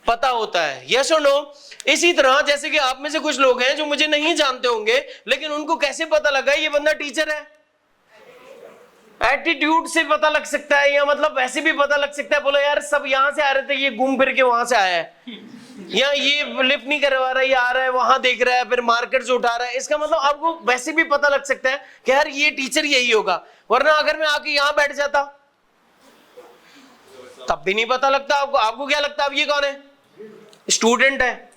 पता होता है। यस और नो? इसी तरह जैसे कि आप में से कुछ लोग हैं जो मुझे नहीं जानते होंगे, लेकिन उनको कैसे पता लगा ये बंदा टीचर है? एटीट्यूड से पता लग सकता है, या मतलब वैसे भी पता लग सकता है। बोलो यार सब यहां से आ रहे थे, ये घूम फिर के वहां से आया है, या ये लिफ्ट नहीं करवा रहा है, ये आ रहा है वहां देख रहा है, फिर मार्केट से उठा रहा है। इसका मतलब आपको वैसे भी पता लग सकता है कि यार ये टीचर यही होगा। वरना अगर मैं आके यहां बैठ जाता तब भी नहीं पता लगता आपको। आपको क्या लगता है अब ये कौन है? स्टूडेंट है।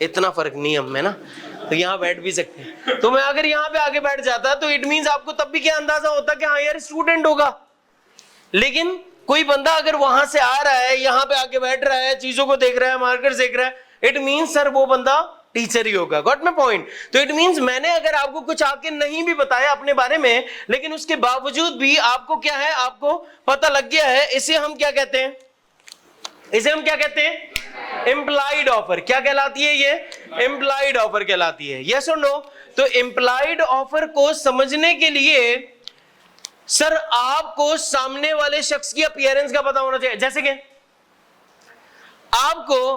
इतना फर्क नहीं हम में ना, तो यहाँ बैठ भी सकते हैं। तो मैं अगर यहाँ पे आके बैठ जाता तो इट मींस आपको तब भी क्या अंदाजा होता कि हाँ यार स्टूडेंट होगा। लेकिन कोई बंदा अगर वहां से आ रहा है, यहाँ पे आके बैठ रहा है, चीजों को देख रहा है, मार्केट देख रहा है, इट मींस सर वो बंदा टीचर ही होगा। Got my point? तो इट मींस मैंने अगर आपको कुछ आके नहीं भी बताया अपने बारे में, लेकिन उसके बावजूद भी आपको क्या है, आपको पता लग गया है। इसे हम क्या कहते हैं? इसे हम क्या कहते हैं? Implied offer. क्या कहलाती है ये? इंप्लाइड ऑफर कहलाती है। यस और नो? तो इंप्लाइड ऑफर को समझने के लिए सर आपको सामने वाले शख्स की अपीयरेंस का पता होना चाहिए। जैसे कि आपको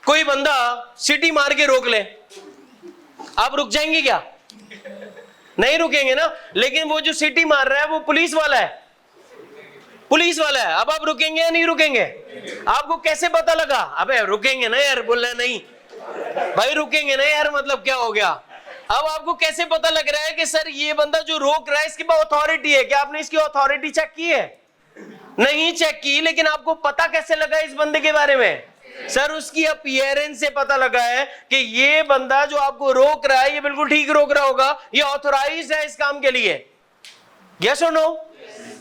कोई बंदा सीटी मार के रोक ले, आप रुक जाएंगे क्या? नहीं रुकेंगे ना। लेकिन वो जो सीटी मार रहा है वो पुलिस वाला है, पुलिस वाला है। अब आप रुकेंगे या नहीं रुकेंगे? आपको कैसे पता लगा? अबे रुकेंगे ना यार, बोल रहा नहीं भाई रुकेंगे ना यार, मतलब क्या हो गया? अब आपको कैसे पता लग रहा है कि सर ये बंदा जो रोक रहा है इसके पास अथॉरिटी है? क्या आपने इसकी अथॉरिटी चेक की है? नहीं चेक की। लेकिन आपको पता कैसे लगा इस बंदे के बारे में? सर उसकी अपीयरेंस से पता लगा है कि ये बंदा जो आपको रोक रहा है ये बिल्कुल ठीक रोक रहा होगा, ये ऑथोराइज्ड है इस काम के लिए। यस और नो?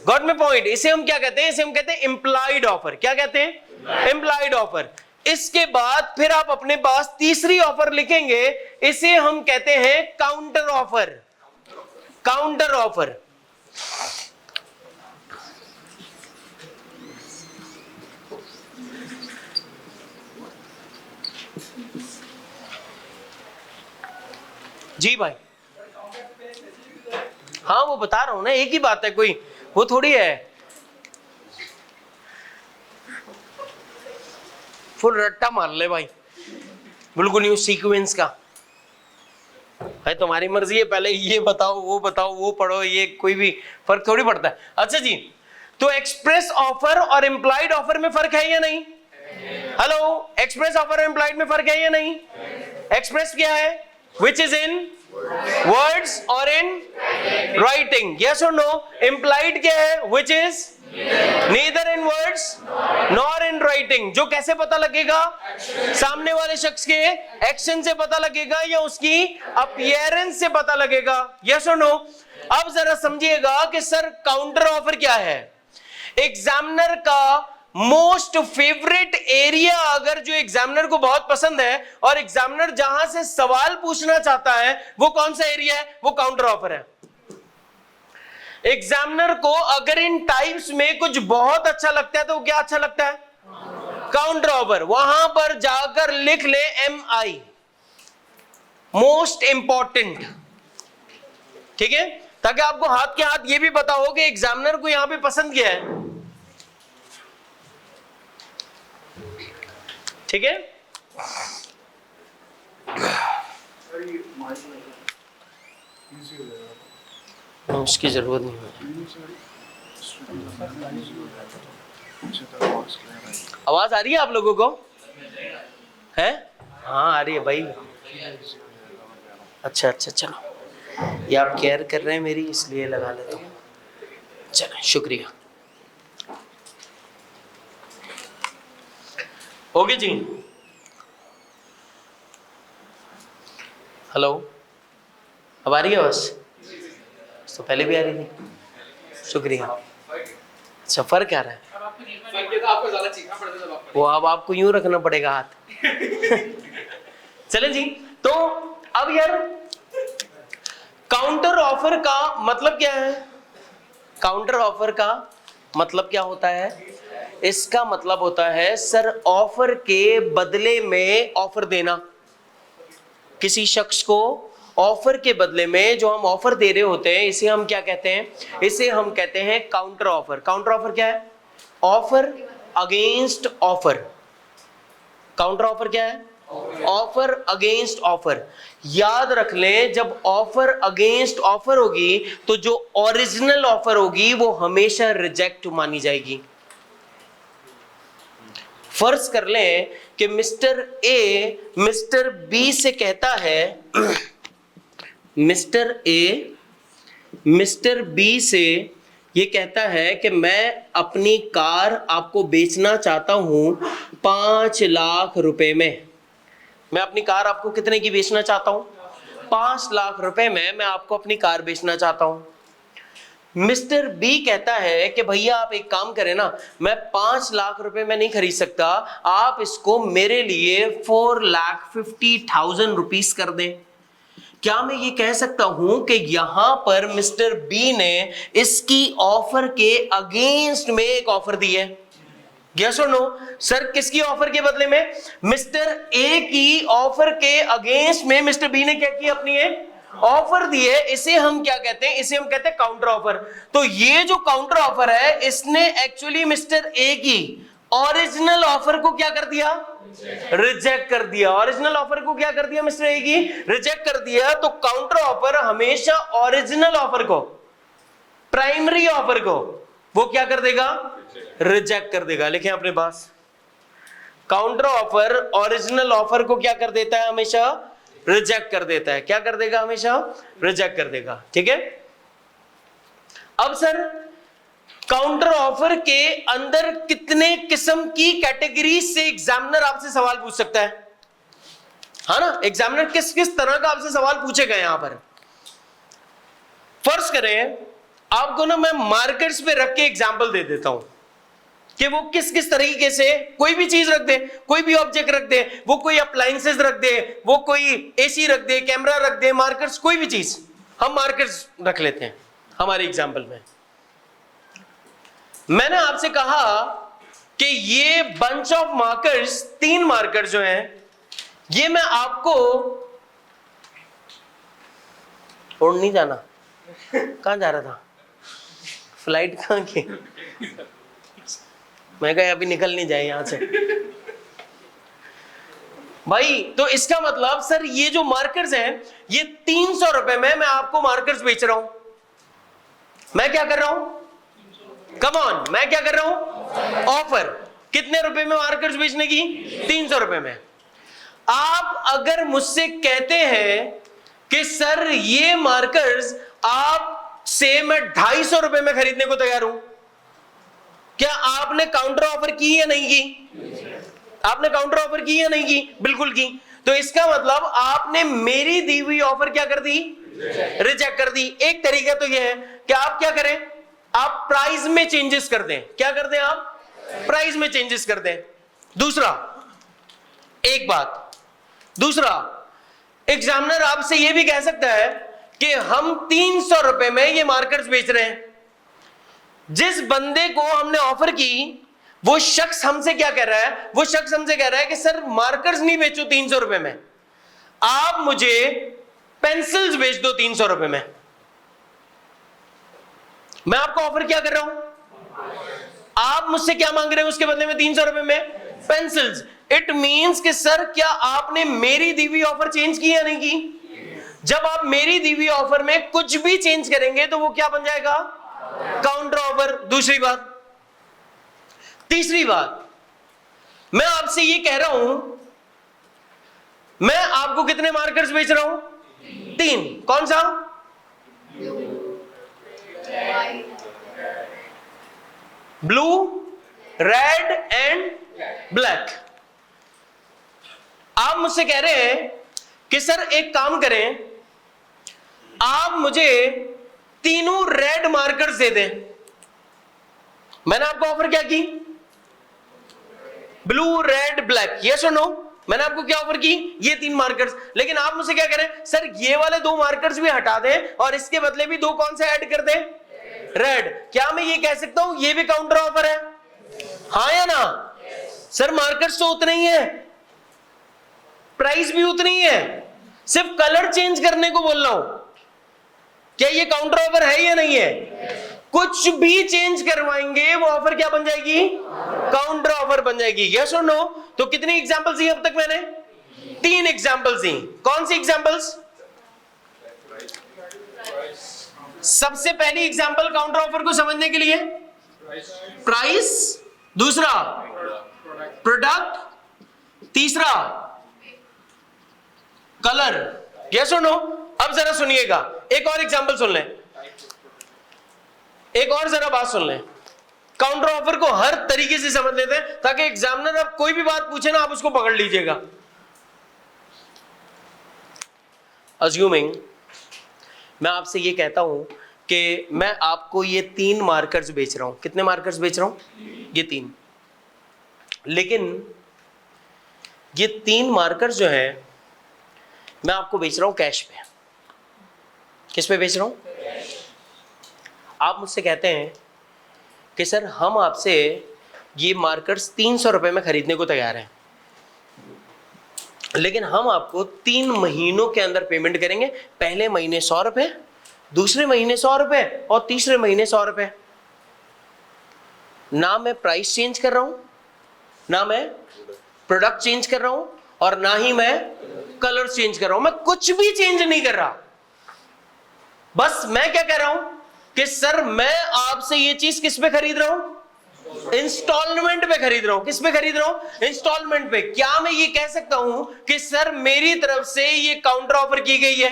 Got my point? इसे हम क्या कहते हैं? इसे हम कहते हैं इंप्लाइड ऑफर। क्या कहते हैं? Implied offer. इसके बाद फिर आप अपने पास तीसरी ऑफर लिखेंगे, इसे हम कहते हैं काउंटर ऑफर। Counter offer. जी भाई, हाँ वो बता रहा हूं ना, एक ही बात है, कोई वो थोड़ी है फुल रट्टा मार ले भाई, बिल्कुल न्यू सीक्वेंस का है। तुम्हारी मर्जी है, पहले ये बताओ वो पढ़ो, ये कोई भी फर्क थोड़ी पड़ता है। अच्छा जी, तो एक्सप्रेस ऑफर और इंप्लाइड ऑफर में फर्क है या नहीं? हेलो, एक्सप्रेस ऑफर और इंप्लाइड में फर्क है या नहीं? एक्सप्रेस क्या है? विच इज इन वर्ड्स और इन राइटिंग। यस और नो? इंप्लाइड क्या है? Which is neither in words nor in writing। जो कैसे पता लगेगा? सामने वाले शख्स के एक्शन से पता लगेगा या उसकी अपीयरेंस से पता लगेगा। यस और नो? अब जरा समझिएगा कि सर काउंटर ऑफर क्या है। एग्जामिनर का मोस्ट फेवरेट एरिया, अगर जो एग्जामिनर को बहुत पसंद है और एग्जामिनर जहां से सवाल पूछना चाहता है, वो कौन सा एरिया है? वो काउंटर ऑफर है। एग्जामिनर को अगर इन टाइप्स में कुछ बहुत अच्छा लगता है तो क्या अच्छा लगता है? Counter offer. वहां पर जाकर लिख ले MI, मोस्ट इंपॉर्टेंट। ठीक है, ताकि आपको हाथ के हाथ ये भी पता हो कि एग्जामिनर को यहां पे पसंद क्या है। ठीक है, उसकी जरूरत नहीं है। आवाज आ रही है आप लोगों को? है? हाँ आ रही है भाई। अच्छा अच्छा, चलो ये आप केयर कर रहे हैं मेरी, इसलिए लगा लेता हूँ। चलो शुक्रिया। ओके जी, हेलो, अब आ रही है बस? तो पहले भी आ रही थी। शुक्रिया। अच्छा, फर्क आ रहा है? वो अब आपको यूं रखना पड़ेगा हाथ। चले जी, तो अब यार काउंटर ऑफर का मतलब क्या है? काउंटर ऑफर का मतलब क्या होता है? इसका मतलब होता है सर ऑफर के बदले में ऑफर देना। किसी शख्स को ऑफर के बदले में जो हम ऑफर दे रहे होते हैं, इसे हम क्या कहते हैं? इसे हम कहते हैं काउंटर ऑफर। काउंटर ऑफर क्या है? Offer against offer. Counter offer क्या है? Offer against offer. याद रख लें, जब ऑफर अगेंस्ट ऑफर होगी तो जो ओरिजिनल ऑफर होगी वो हमेशा रिजेक्ट मानी जाएगी। फर्ज कर लें कि मिस्टर ए मिस्टर बी से कहता है, मिस्टर ए मिस्टर बी से ये कहता है कि मैं अपनी कार आपको बेचना चाहता हूं 5 लाख रुपए में। मैं अपनी कार आपको कितने की बेचना चाहता हूं? 5 लाख रुपए में मैं आपको अपनी कार बेचना चाहता हूं। मिस्टर बी कहता है कि भैया आप एक काम करें ना, मैं 5 लाख रुपए में नहीं खरीद सकता, आप इसको मेरे लिए 4,50,000 रुपीस कर दें। क्या मैं ये कह सकता हूं कि यहां पर मिस्टर बी ने इसकी ऑफर के अगेंस्ट में एक ऑफर दी है? यस और नो? सर किसकी ऑफर के बदले में? मिस्टर ए की ऑफर के अगेंस्ट में मिस्टर बी ने क्या किया? अपनी एक ऑफर दी है। इसे हम क्या कहते हैं? इसे हम कहते हैं काउंटर ऑफर। तो ये जो काउंटर ऑफर है, इसने एक्चुअली मिस्टर ए की ओरिजिनल ऑफर को क्या कर दिया? रिजेक्ट कर दिया। ओरिजिनल ऑफर को क्या कर दिया? मिस्टर ए की रिजेक्ट कर दिया। तो काउंटर ऑफर हमेशा ओरिजिनल ऑफर को, प्राइमरी ऑफर को वो क्या कर देगा? रिजेक्ट कर देगा। लिखें अपने पास, काउंटर ऑफर ओरिजिनल ऑफर को क्या कर देता है? हमेशा रिजेक्ट कर देता है। क्या कर देगा? हमेशा रिजेक्ट कर देगा। ठीक है, अब सर काउंटर ऑफर के अंदर कितने किस्म की कैटेगरी से एग्जामिनर आपसे सवाल पूछ सकता है? हाँ ना, एग्जामिनर किस किस तरह का आपसे सवाल पूछेगा? यहां पर फर्ज करें आपको ना मैं मार्केट्स पे रख के एग्जांपल दे देता हूं कि वो किस किस तरीके से कोई भी चीज रख दे, कोई भी ऑब्जेक्ट रख दे, वो कोई अप्लायंसेस रख दे, वो कोई एसी रख दे, कैमरा रख दे, मार्कर्स, कोई भी चीज। हम मार्कर्स रख लेते हैं हमारे एग्जांपल में। मैंने आपसे कहा कि ये बंच ऑफ मार्कर्स, 3 मार्कर्स जो हैं, ये मैं आपको और नहीं जाना, कहां जा रहा था? फ्लाइट कहां की? मैं कहा अभी निकल नहीं जाए यहां से भाई। तो इसका मतलब सर ये जो मार्कर्स हैं, ये 300 रुपए में मैं आपको मार्कर्स बेच रहा हूं। मैं क्या कर रहा हूं? कम ऑन, मैं क्या कर रहा हूं? ऑफर। कितने रुपए में मार्कर्स बेचने की? 300 रुपए में। आप अगर मुझसे कहते हैं कि सर ये मार्कर्स आप से मैं 250 रुपए में खरीदने को तैयार हूं, क्या आपने काउंटर ऑफर की या नहीं की? आपने काउंटर ऑफर की या नहीं की? बिल्कुल की। तो इसका मतलब आपने मेरी दी हुई ऑफर क्या कर दी? रिजेक्ट कर दी। एक तरीका तो यह है कि आप क्या करें, आप प्राइस में चेंजेस कर दें। क्या कर दें आप? प्राइस में चेंजेस कर दें। दूसरा, एक बात, दूसरा, एग्जामिनर आपसे यह भी कह सकता है कि हम 300 रुपए में ये मार्कर्स बेच रहे हैं। जिस बंदे को हमने ऑफर की वो शख्स हमसे क्या कह रहा है? वो शख्स हमसे कह रहा है कि सर मार्कर्स नहीं बेचो 300 रुपए में, आप मुझे पेंसिल्स बेच दो 300 रुपए में। मैं आपको ऑफर क्या कर रहा हूं? आप मुझसे क्या मांग रहे हो उसके बदले में? 300 रुपए में पेंसिल्स। इट मींस कि सर क्या आपने मेरी दी हुई ऑफर चेंज की या नहीं की? जब आप मेरी दी हुई ऑफर में कुछ भी चेंज करेंगे तो वो क्या बन जाएगा? Counter offer. दूसरी बात। तीसरी बात, मैं आपसे ये कह रहा हूं, मैं आपको कितने मार्कर्स बेच रहा हूं? 3। कौन सा? Blue, red and black. आप मुझसे कह रहे हैं कि सर एक काम करें, आप मुझे तीनों रेड मार्कर्स दे दें। मैंने आपको ऑफर क्या की? Blue, red, black. यस और नो? मैंने आपको क्या ऑफर की? ये 3 मार्कर्स। लेकिन आप मुझसे क्या करें, सर ये वाले 2 मार्कर्स भी हटा दें और इसके बदले भी 2 कौन से ऐड कर दें? रेड। क्या मैं ये कह सकता हूं ये भी काउंटर ऑफर है? हाँ या ना? सर मार्कर्स तो उतने ही है, प्राइस भी उतनी ही है, सिर्फ कलर चेंज करने को बोल रहा हूं। क्या ये काउंटर ऑफर है या नहीं है? कुछ भी चेंज करवाएंगे वो ऑफर क्या बन जाएगी? काउंटर ऑफर बन जाएगी। यस और नो? तो कितनी एग्जांपल्स दी अब तक मैंने? 3 एग्जांपल्स दी। कौन सी एग्जांपल्स? सबसे पहली एग्जांपल काउंटर ऑफर को समझने के लिए प्राइस, दूसरा प्रोडक्ट, तीसरा कलर। यस और नो? अब जरा सुनिएगा, एक और एग्जांपल सुन लें, एक और जरा बात सुन लें। काउंटर ऑफर को हर तरीके से समझ लेते हैं ताकि एग्जामिनर अब कोई भी बात पूछे ना आप उसको पकड़ लीजिएगा। अज्यूमिंग मैं आपसे ये कहता हूं कि मैं आपको ये 3 मार्कर्स बेच रहा हूं। कितने मार्कर्स बेच रहा हूं? ये 3। लेकिन ये 3 मार्कर्स जो है मैं आपको बेच रहा हूं कैश पे। किस पे बेच रहा हूं? आप मुझसे कहते हैं कि सर हम आपसे ये मार्कर्स 300 रुपए में खरीदने को तैयार हैं, लेकिन हम आपको 3 महीनों के अंदर पेमेंट करेंगे। पहले महीने 100 रुपए, दूसरे महीने 100 रुपए और तीसरे महीने 100 रुपए। ना मैं प्राइस चेंज कर रहा हूं, ना मैं प्रोडक्ट चेंज कर रहा हूं और ना ही मैं कलर चेंज कर रहा हूं। मैं कुछ भी चेंज नहीं कर रहा। बस मैं क्या कह रहा हूं कि सर मैं आपसे ये चीज किस पे खरीद रहा हूं? इंस्टॉलमेंट पे खरीद रहा हूं। किस पे खरीद रहा हूं? इंस्टॉलमेंट पे। क्या मैं ये कह सकता हूं कि सर मेरी तरफ से ये काउंटर ऑफर की गई है?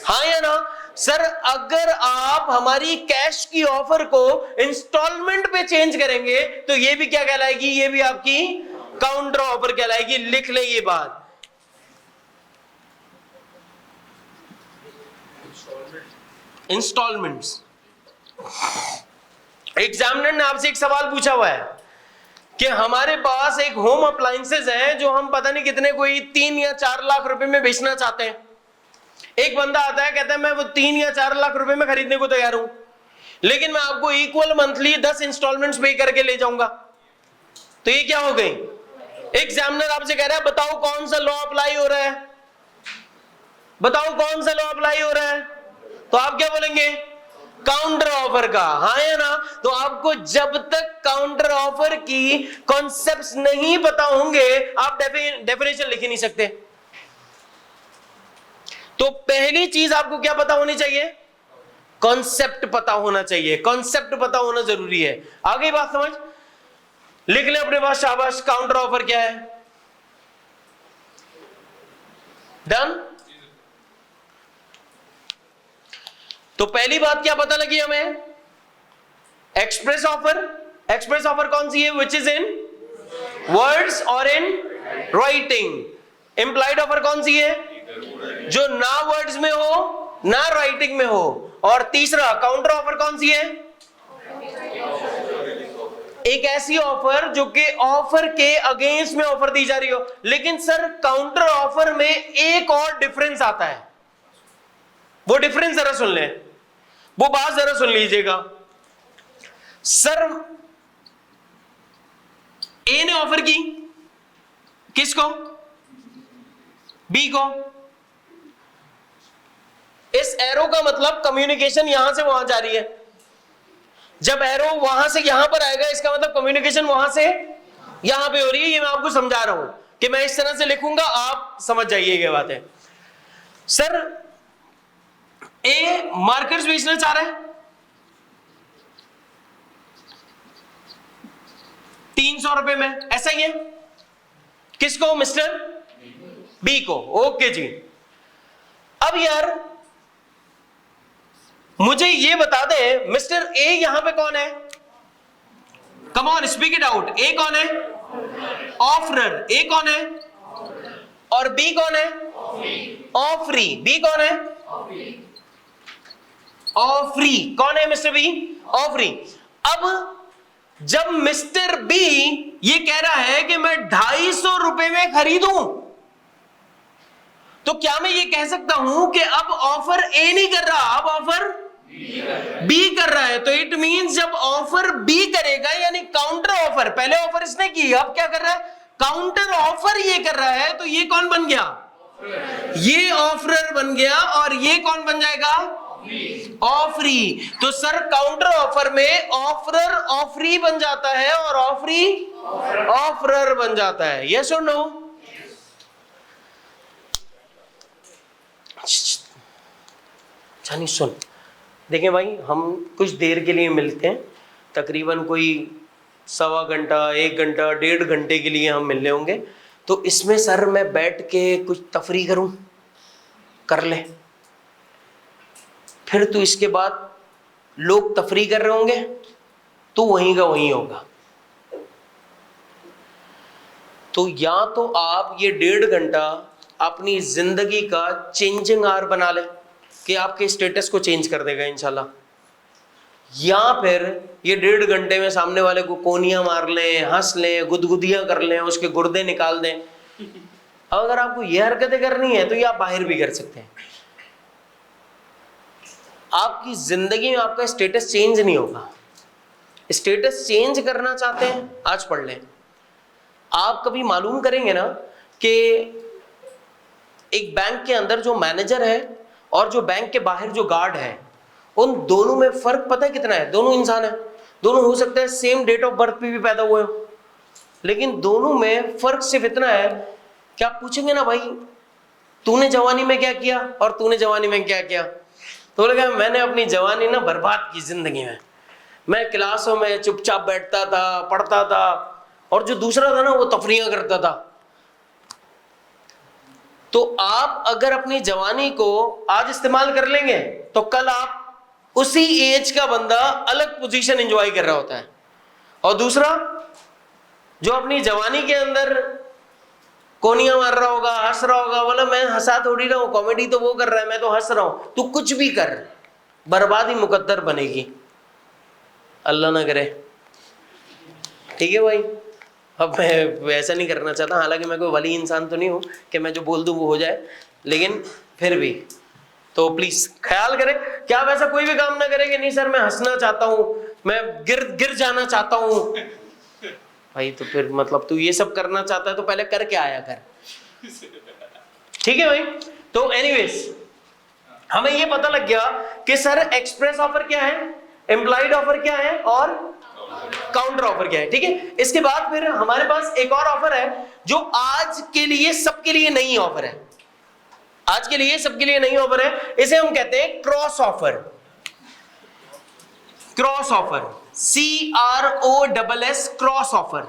हाँ या ना? सर अगर आप हमारी कैश की ऑफर को इंस्टॉलमेंट पे चेंज करेंगे तो ये भी क्या कहलाएगी? ये भी आपकी काउंटर ऑफर कहलाएगी। लिख ले ये बात। इंस्टॉलमेंट्स। एग्जामिनर ने आपसे एक सवाल पूछा हुआ है कि हमारे पास एक होम अप्लायंसेस है जो हम पता नहीं कितने, कोई 3 या 4 लाख रुपए में बेचना चाहते हैं। एक बंदा आता है कहता है मैं वो 3 या 4 लाख रुपए में खरीदने को तैयार हूं, लेकिन मैं आपको इक्वल मंथली 10 इंस्टॉलमेंट्स पे करके ले जाऊंगा। तो ये क्या हो गई? एग्जामिनर आपसे कह रहा है बताओ कौन सा लॉ अप्लाई हो रहा है, बताओ कौन सा लॉ अप्लाई हो रहा है। तो आप क्या बोलेंगे? काउंटर ऑफर का। हाँ या ना? तो आपको जब तक काउंटर ऑफर की कॉन्सेप्ट्स नहीं पता होंगे आप डेफिनेशन लिख ही नहीं सकते। तो पहली चीज आपको क्या पता होनी चाहिए? कॉन्सेप्ट पता होना चाहिए। कॉन्सेप्ट पता होना जरूरी है। आ गई बात समझ? लिख ले अपने पास, शाबाश। काउंटर ऑफर क्या है? डन? तो पहली बात क्या पता लगी हमें? एक्सप्रेस ऑफर, एक्सप्रेस ऑफर कौन सी है? विच इज इन वर्ड्स और इन राइटिंग। इंप्लाइड ऑफर कौन सी है? जो ना वर्ड्स में हो ना राइटिंग में हो। और तीसरा काउंटर ऑफर कौन सी है? एक ऐसी ऑफर जो कि ऑफर के अगेंस्ट में ऑफर दी जा रही हो। लेकिन सर काउंटर ऑफर में एक और डिफरेंस आता है, वो डिफरेंस जरा सुन ले, वो बात जरा सुन लीजिएगा। सर ए ने ऑफर की किसको? बी को। इस एरो का मतलब कम्युनिकेशन यहां से वहां जा रही है। जब एरो वहां से यहां पर आएगा इसका मतलब कम्युनिकेशन वहां से यहां पे हो रही है। ये मैं आपको समझा रहा हूं कि मैं इस तरह से लिखूंगा, आप समझ जाइए ये बात है। सर ए मार्कर्स बेचना चाह रहा है 300 रुपए में, ऐसा ही है। किसको? मिस्टर बी को। ओके जी। अब यार मुझे ये बता दे मिस्टर ए यहां पे कौन है? Come on speak it out. ए कौन है? ऑफरर। ए कौन है? और बी कौन है? ऑफरी। बी कौन है? ऑफरी। कौन है मिस्टर बी? ऑफरी। अब जब मिस्टर बी ये कह रहा है कि मैं 250 रुपए में खरीदूं, तो क्या मैं ये कह सकता हूं कि अब ऑफर ए नहीं कर रहा, अब ऑफर बी कर रहा है? तो इट मींस जब ऑफर बी करेगा यानी काउंटर ऑफर, पहले ऑफर इसने की, अब क्या कर रहा है? काउंटर ऑफर ये कर रहा है। तो ये कौन बन गया? ये ऑफरर बन गया। और ये कौन बन जाएगा? ऑफरी। तो सर काउंटर ऑफर में ऑफरर ऑफरी बन जाता है और ऑफरी ऑफरर बन जाता है। यस और नो? जानी सुन, देखें भाई, हम कुछ देर के लिए मिलते हैं, तकरीबन कोई 1.25 घंटा 1 घंटा 1.5 घंटे के लिए हम मिलने होंगे। तो इसमें सर मैं बैठ के कुछ तफरी करूं, कर ले, फिर तो इसके बाद लोग तफरी कर रहे होंगे तो वहीं का वहीं होगा। तो या तो आप ये 1.5 घंटा अपनी जिंदगी का चेंजिंग आवर बना ले कि आपके स्टेटस को चेंज कर देगा इंशाल्लाह, या फिर ये 1.5 घंटे में सामने वाले को कोनियां मार लें, हंस लें, गुदगुदियां कर लें, उसके गुर्दे निकाल दें। अगर आपको ये हरकतें करनी है तो ये आप बाहर भी कर सकते हैं। आपकी जिंदगी में आपका स्टेटस चेंज नहीं होगा। स्टेटस चेंज करना चाहते हैं, आज पढ़ लें। आप कभी मालूम करेंगे ना कि एक बैंक के अंदर जो मैनेजर है और जो बैंक के बाहर जो गार्ड है, उन दोनों में फर्क पता है कितना है? दोनों इंसान है, दोनों हो सकता है सेम डेट ऑफ बर्थ पे भी पैदा हुए हो, लेकिन दोनों में फर्क सिर्फ इतना है कि आप पूछेंगे ना भाई तूने जवानी में क्या किया और तूने जवानी में क्या किया, तो बोलेगा मैंने अपनी जवानी ना बर्बाद की जिंदगी में, मैं क्लासों में चुपचाप बैठता था, पढ़ता था, और जो दूसरा था ना वो तफरियां करता था। तो आप अगर अपनी जवानी को आज इस्तेमाल कर लेंगे तो कल आप उसी एज का बंदा अलग पोजीशन एंजॉय कर रहा होता है, और दूसरा जो अपनी जवानी के अंदर कोनियां मार रहा होगा, हंस रहा होगा, बोला मैं हंसा थोड़ी रहा हूं, कॉमेडी तो वो कर रहा है, मैं तो हंस रहा हूं। तू कुछ भी कर, बर्बादी मुकद्दर बनेगी, अल्लाह ना करे। ठीक है भाई, अब मैं ऐसा नहीं करना चाहता, हालांकि मैं कोई वली इंसान तो नहीं हूं कि मैं जो बोल दूं वो हो जाए, लेकिन फिर भी तो प्लीज ख्याल करें कि आप ऐसा कोई भी काम ना करें कि नहीं सर मैं हंसना चाहता हूं, मैं गिर जाना चाहता हूं। भाई तो फिर मतलब तू ये सब करना चाहता है तो पहले करके आया कर। ठीक है भाई। तो एनीवेज हमें ये पता लग गया कि सर एक्सप्रेस ऑफर क्या है, एम्प्लॉयड ऑफर क्या है और काउंटर ऑफर क्या है। ठीक है, इसके बाद फिर हमारे पास एक और ऑफर है जो आज के लिए सबके लिए नई ऑफर है, आज के लिए सबके लिए नई ऑफर है। इसे हम कहते हैं cross offer. Cross offer, CROSS, cross offer.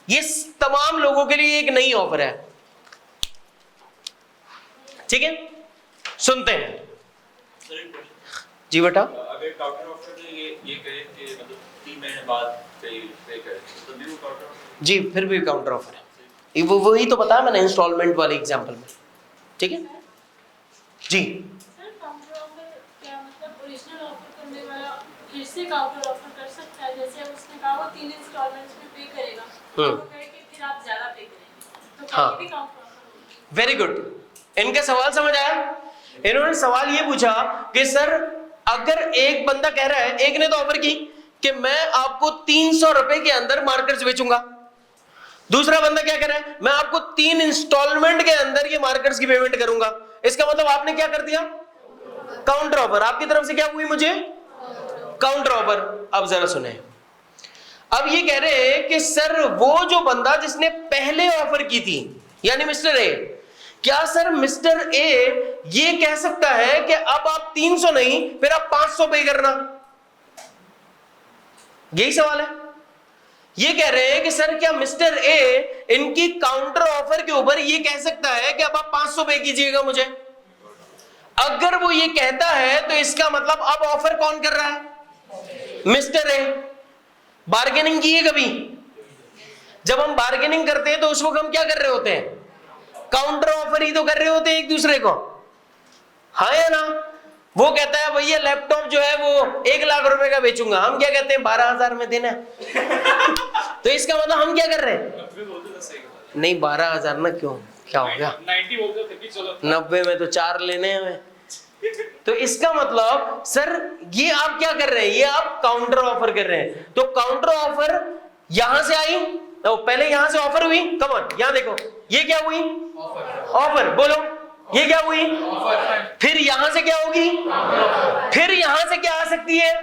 ये तमाम लोगों के लिए एक नई ऑफर है। ठीक है, सुनते हैं जी बेटा। अगर काउंटर ऑफर में ये कहे कि मतलब 3 महीने बाद पे करे तो भी वो काउंटर ऑफर जी, फिर भी काउंटर ऑफर है। वो वही तो बताया मैंने इंस्टॉलमेंट वाले एग्जांपल में। ठीक है जी। सर काउंटर ऑफर क्या मतलब ओरिजिनल ऑफर करने वाला फिर से काउंटर ऑफर कर सकता है? जैसे उसने कहा वो 3 इंस्टॉलमेंट्स में पे करेगा, तो वो कहे कि फिर आप ज्यादा पे करेंगे, तो हाँ। कहीं भी काउंटर ऑफर होगी। Very good. इनका सवाल समझ आया? इन्होंने सवाल ये पूछा कि सर अगर एक बंदा कह रहा है, एक ने तो ऑफर की कि मैं आपको 300 रुपए के अंदर मार्कर्स बेचूंगा, दूसरा बंदा क्या कह रहा है, मैं आपको 3 इंस्टॉलमेंट के अंदर ये मार्कर्स की पेमेंट करूंगा। इसका मतलब आपने क्या कर दिया? Counter offer. आपकी तरफ से क्या हुई मुझे? Counter offer. अब जरा सुने, अब ये कह रहे हैं कि सर वो जो बंदा जिसने पहले ऑफर की थी, यानी मिस्टर ए, क्या सर मिस्टर ए ये कह सकता है कि अब आप 300 नहीं फिर आप 500 पे करना? यही सवाल है। ये कह रहे हैं कि सर क्या मिस्टर ए इनकी काउंटर ऑफर के ऊपर ये कह सकता है कि अब आप 500 पे कीजिएगा मुझे? अगर वो ये कहता है तो इसका मतलब अब ऑफर कौन कर रहा है? Mister A. बार्गेनिंग की है कभी? जब हम बार्गेनिंग करते हैं तो उस वक्त हम क्या कर रहे होते हैं? काउंटर ऑफर ही तो कर रहे होते हैं एक दूसरे को, हाँ या ना? वो कहता है भैया लैपटॉप जो है वो 1 लाख रुपए का बेचूंगा, हम क्या कहते हैं 12,000 में देना तो इसका मतलब हम क्या कर रहे हैं? नहीं 12,000 ना, क्यों, क्या हो गया? 90 बोलते थे कि चलो 90 में तो 4 लेने हैं हमें। तो इसका मतलब सर ये आप क्या कर रहे हैं? ये आप काउंटर ऑफर कर रहे हैं। तो काउंटर ऑफर यहां से आई, तो पहले यहां से ऑफर हुई, कम ऑन यहां देखो, ये क्या हुई? ऑफर। बोलो ये क्या हुई? फिर यहां से क्या होगी? फिर यहां से क्या आ सकती है?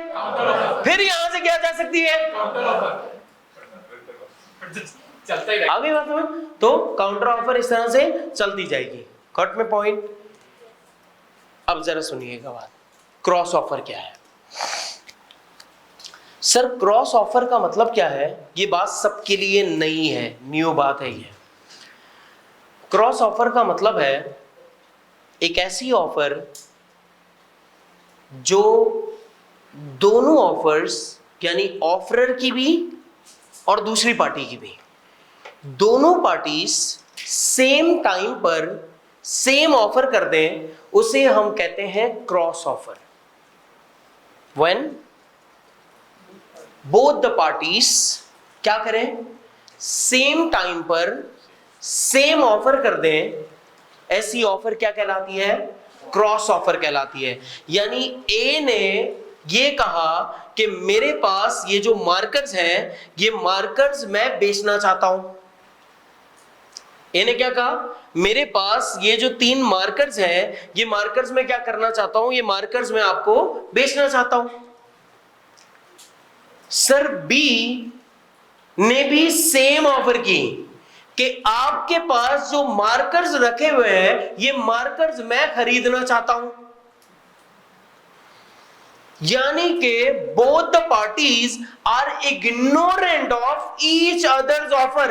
फिर यहां से क्या जा सकती है? चलता ही आगे बात में तो काउंटर ऑफर इस तरह से चलती जाएगी। कट में पॉइंट। अब जरा सुनिएगा बात, क्रॉस ऑफर क्या है? सर क्रॉस ऑफर का मतलब क्या है? ये बात सबके लिए नई है, न्यू बात है ये। क्रॉस ऑफर का मतलब है एक ऐसी ऑफर जो दोनों ऑफर्स, यानी ऑफरर की भी और दूसरी पार्टी की भी, दोनों पार्टीज सेम टाइम पर सेम ऑफर कर दें, उसे हम कहते हैं cross offer. When both the parties क्या करें? सेम टाइम पर सेम ऑफर कर दें, ऐसी ऑफर क्या कहलाती है? क्रॉस ऑफर कहलाती है। यानी ए ने ये कहा कि मेरे पास ये जो मार्कर्स हैं, ये मार्कर्स मैं बेचना चाहता हूं। ए ने क्या कहा? मेरे पास ये जो 3 मार्कर्स हैं, ये मार्कर्स मैं क्या करना चाहता हूं? ये मार्कर्स मैं आपको बेचना चाहता हूं। सर बी ने भी सेम ऑफर की कि आपके पास जो मार्कर्स रखे हुए हैं, ये मार्कर्स मैं खरीदना चाहता हूं। यानी कि both the parties are ignorant of each others offer.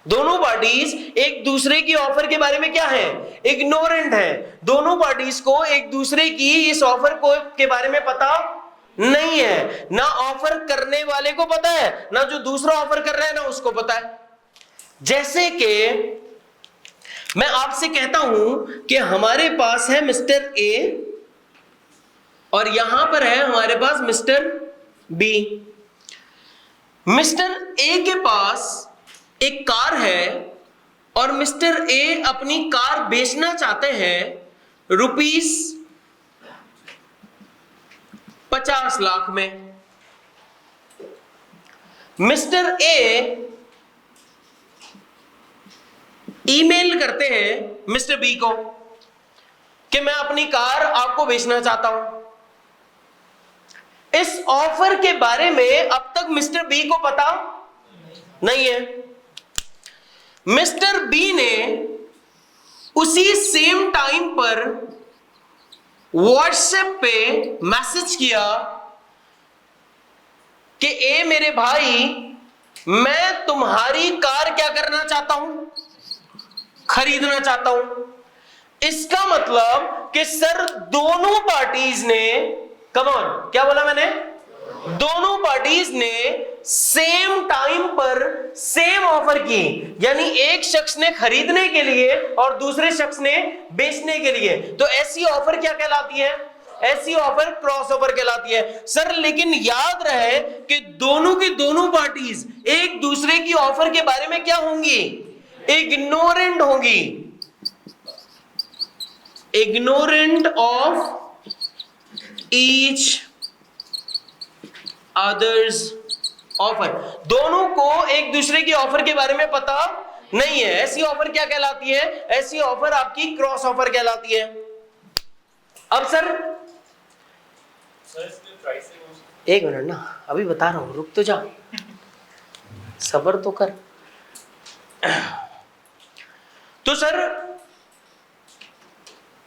दोनों पार्टीज एक दूसरे की ऑफर के बारे में क्या है? इग्नोरेंट है। दोनों पार्टीज को एक दूसरे की इस ऑफर को के बारे में पता नहीं है। ना ऑफर करने वाले को पता है, ना जो दूसरा ऑफर कर रहा है ना उसको पता है। जैसे कि मैं आपसे कहता हूं कि हमारे पास है मिस्टर ए और यहां पर है हमारे पास मिस्टर बी। मिस्टर ए के पास एक कार है और मिस्टर ए अपनी कार बेचना चाहते हैं ₹50 लाख में। मिस्टर ए ईमेल करते हैं मिस्टर बी को कि मैं अपनी कार आपको बेचना चाहता हूं। इस ऑफर के बारे में अब तक मिस्टर बी को पता नहीं है। मिस्टर बी ने उसी सेम टाइम पर व्हाट्सएप पे मैसेज किया कि ए मेरे भाई, मैं तुम्हारी कार क्या करना चाहता हूं? खरीदना चाहता हूं। इसका मतलब कि सर दोनों पार्टीज ने कम ऑन, क्या बोला मैंने? दोनों पार्टीज ने सेम टाइम पर सेम ऑफर की, यानी एक शख्स ने खरीदने के लिए और दूसरे शख्स ने बेचने के लिए, तो ऐसी ऑफर क्या कहलाती है? ऐसी ऑफर क्रॉस ओवर कहलाती है। सर लेकिन याद रहे कि दोनों की दोनों पार्टीज एक दूसरे की ऑफर के बारे में क्या होंगी? इग्नोरेंट होंगी, ignorant of each others offer. दोनों को एक दूसरे की ऑफर के बारे में पता नहीं है। ऐसी ऑफर क्या कहलाती है? ऐसी ऑफर आपकी क्रॉस ऑफर कहलाती है। अब सर एक मिनट ना, अभी बता रहा हूं, रुक तो जा, सब्र तो कर। तो सर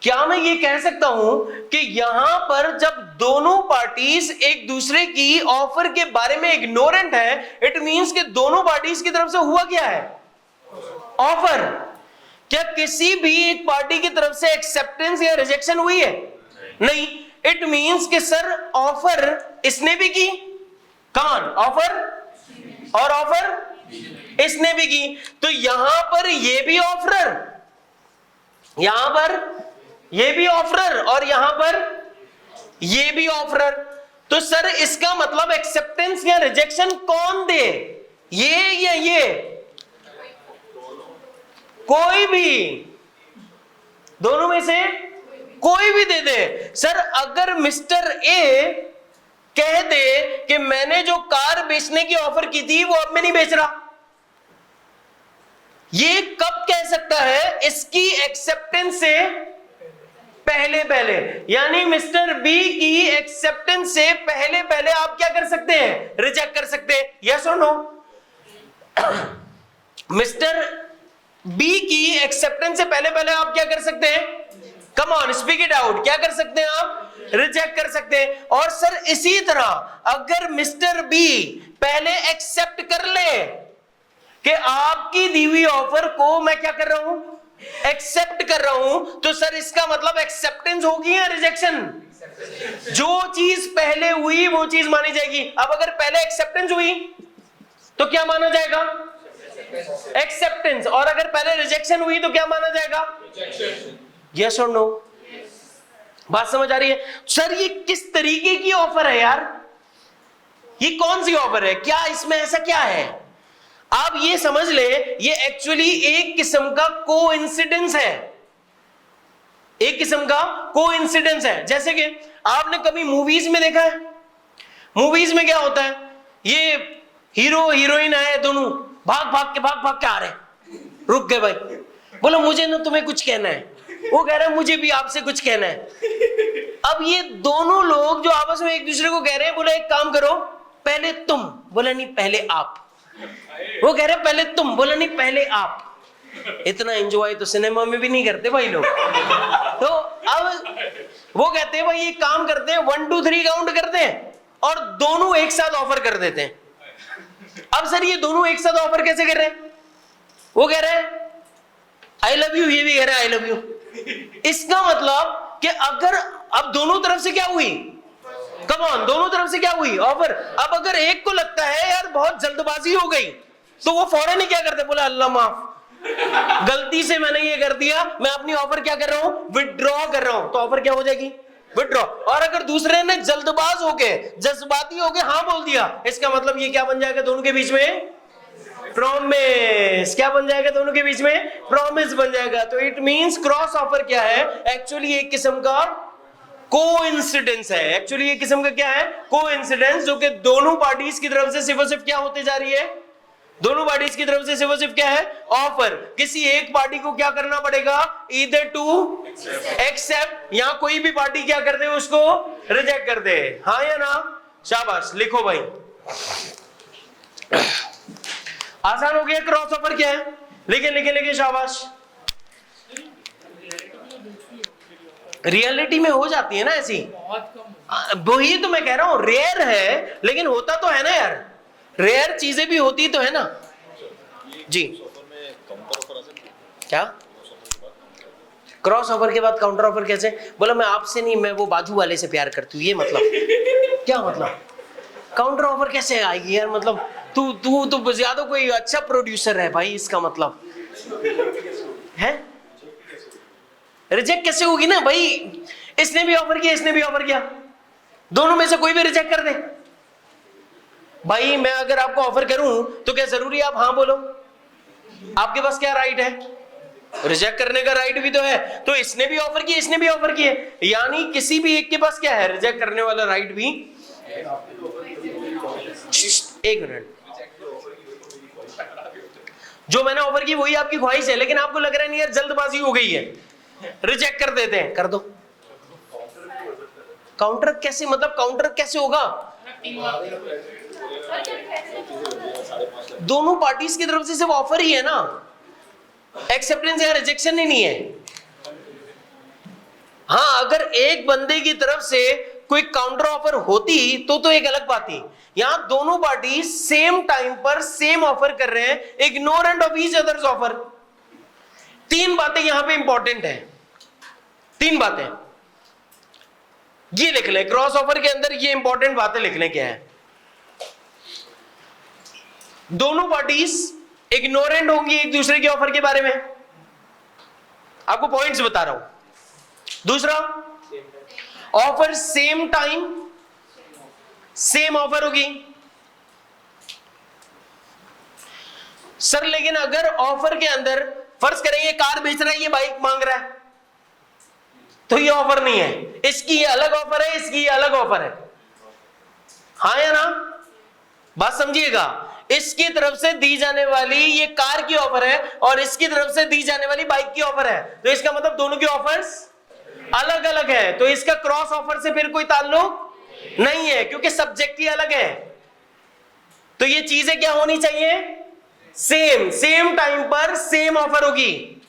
क्या मैं ये कह सकता हूं कि यहां पर जब दोनों पार्टीज एक दूसरे की ऑफर के बारे में इग्नोरेंट है, इट मींस कि दोनों पार्टीज की तरफ से हुआ क्या है? ऑफर। क्या किसी भी एक पार्टी की तरफ से एक्सेप्टेंस या रिजेक्शन हुई है? नहीं। इट मींस कि सर ऑफर इसने भी की, कौन? ऑफर, और ऑफर इसने भी की, तो यहां पर ये भी ऑफरर, यहां पर ये भी ऑफरर, और यहां पर ये भी ऑफरर। तो सर इसका मतलब एक्सेप्टेंस या रिजेक्शन कौन दे? ये या ये? कोई भी, दोनों में से कोई भी दे दे। सर अगर मिस्टर ए कह दे कि मैंने जो कार बेचने की ऑफर की थी वो अब मैं नहीं बेच रहा, ये कब कह सकता है? इसकी एक्सेप्टेंस से पहले पहले, यानी मिस्टर बी की एक्सेप्टेंस से पहले पहले आप क्या कर सकते हैं? रिजेक्ट कर सकते हैं। यस और नो? मिस्टर बी की एक्सेप्टेंस से पहले पहले आप क्या कर सकते हैं? कम ऑन, स्पीक इट आउट, क्या कर सकते हैं आप? रिजेक्ट कर सकते हैं। और सर इसी तरह अगर मिस्टर बी पहले एक्सेप्ट कर ले कि आपकी दी हुई ऑफर को मैं क्या कर रहा हूं? एक्सेप्ट कर रहा हूं, तो सर इसका मतलब एक्सेप्टेंस होगी या रिजेक्शन? जो चीज पहले हुई वो चीज मानी जाएगी। अब अगर पहले एक्सेप्टेंस हुई तो क्या माना जाएगा? एक्सेप्टेंस। और अगर पहले रिजेक्शन हुई तो क्या माना जाएगा? यस और नो? बात समझ आ रही है? सर ये किस तरीके की ऑफर है यार? ये कौन सी ऑफर है? क्या इसमें ऐसा क्या है? आप ये समझ ले, ये एक्चुअली एक किस्म का कोइंसिडेंस है, एक किस्म का कोइंसिडेंस है। जैसे कि आपने कभी मूवीज में देखा है, मूवीज में क्या होता है? ये हीरो हीरोइन आए, दोनों भाग भाग के आ रहे हैं, रुक गए भाई, बोला मुझे ना तुम्हें कुछ कहना है, वो कह रहा है मुझे भी आपसे कुछ कहना है। अब ये दोनों लोग जो आपस में एक दूसरे को कह रहे हैं, बोला एक काम करो, पहले तुम, बोला नहीं पहले आप, वो कह रहे पहले तुम, बोला नहीं पहले आप। इतना एंजॉय तो सिनेमा में भी नहीं करते भाई लोग। तो अब वो कहते हैं भाई ये काम करते हैं, 1 2 3 काउंट करते हैं और दोनों एक साथ ऑफर कर देते हैं। अब सर ये दोनों एक साथ ऑफर कैसे कर रहे हैं? वो कह रहे हैं आई लव यू, ये भी कह रहा है आई लव यू। इसका मतलब कि अगर अब दोनों तरफ से क्या हुई? कम ऑन, दोनों तरफ से क्या हुई? ऑफर। अब अगर एक को लगता है यार बहुत जल्दबाजी हो गई, तो वो फौरन ही क्या करते? बोला अल्लाह माफ, गलती से मैंने ये कर दिया, मैं अपनी ऑफर क्या कर रहा हूं? विथड्रॉ कर रहा हूं। तो ऑफर क्या हो जाएगी? विथड्रॉ। और अगर दूसरे ने जल्दबाज होके, जज्बाती होके हाँ बोल दिया, इसका मतलब ये क्या बन जाएगा दोनों के बीच में? प्रॉमिस। क्या बन जाएगा दोनों के बीच में? प्रॉमिस बन जाएगा। तो इट मींस क्रॉस ऑफर क्या है? एक्चुअली एक किस्म का कोइंसिडेंस है। एक्चुअली एक किस्म का क्या है? कोइंसिडेंस, जो कि दोनों पार्टीज की तरफ से सिर्फ और सिर्फ क्या होते जा रही है? दोनों पार्टीज की तरफ से सिर्फ और सिर्फ क्या है? ऑफर। किसी एक पार्टी को क्या करना पड़ेगा? ईदर टू एक्सेप्ट, या कोई भी पार्टी क्या कर दे उसको रिजेक्ट कर दे। हाँ या ना? शाबाश, लिखो भाई। आसान हो गया। क्रॉस ऑफर क्या है? लिखे शाबाश। रियलिटी में हो जाती है ना ऐसी, वही तो मैं कह रहा हूं, रेयर है लेकिन होता तो है ना यार, रेयर चीजें भी होती तो है ना जी। क्या क्रॉस ऑफर के बाद काउंटर ऑफर कैसे? बोला मैं आपसे नहीं, मैं वो बाजू वाले से प्यार करती हूँ। ये मतलब क्या मतलब? काउंटर ऑफर कैसे आएगी यार? मतलब तू तू तो ज्यादा कोई अच्छा प्रोड्यूसर है भाई, इसका मतलब है रिजेक्ट कैसे होगी ना भाई? इसने भी ऑफर किया, इसने भी ऑफर किया, दोनों में से कोई भी रिजेक्ट कर दे भाई। मैं अगर आपको ऑफर करूं तो क्या जरूरी आप हाँ बोलो? आपके पास क्या राइट है? रिजेक्ट करने का राइट भी तो है। तो इसने भी ऑफर किया, इसने भी ऑफर किए, यानी किसी भी एक के पास क्या है? रिजेक्ट करने वाला राइट भी। एक मिनट, जो मैंने ऑफर की वही आपकी ख्वाहिश है, लेकिन आपको लग रहा है नहीं यार जल्दबाजी हो गई है, रिजेक्ट कर देते हैं, कर दो। काउंटर कैसे? मतलब काउंटर कैसे होगा? दोनों पार्टीज की तरफ से सिर्फ ऑफर ही है ना, एक्सेप्टेंस या रिजेक्शन ही नहीं है। हाँ, अगर एक बंदे की तरफ से कोई काउंटर ऑफर होती तो एक अलग बात थी। यहां दोनों पार्टी सेम टाइम पर सेम ऑफर कर रहे हैं, ignorant of each others offer. तीन बातें यहां पे इंपॉर्टेंट है, तीन बातें ये लिख ले। क्रॉस ऑफर के अंदर ये इंपॉर्टेंट बातें लिखने क्या है? दोनों पार्टीज इग्नोरेंट होंगी एक दूसरे के ऑफर के बारे में, आपको पॉइंट्स बता रहा हूं। दूसरा, offer same time same offer होगी। सर लेकिन अगर ऑफर के अंदर फर्ज करें ये कार बेच रहा है, ये बाइक मांग रहा है, तो ये ऑफर नहीं है। इसकी ये अलग ऑफर है, इसकी ये अलग ऑफर है, हाँ या ना? बात समझिएगा। इसकी तरफ से दी जाने वाली ये कार की ऑफर है और इसकी तरफ से दी जाने वाली बाइक की ऑफर है, तो इसका मतलब दोनों की ऑफर्स अलग अलग है। तो इसका क्रॉस ऑफर से फिर कोई ताल्लुक नहीं है, क्योंकि सब्जेक्ट ही अलग है। तो ये चीजें क्या होनी चाहिए? सेम, सेम टाइम पर सेम ऑफर होगी,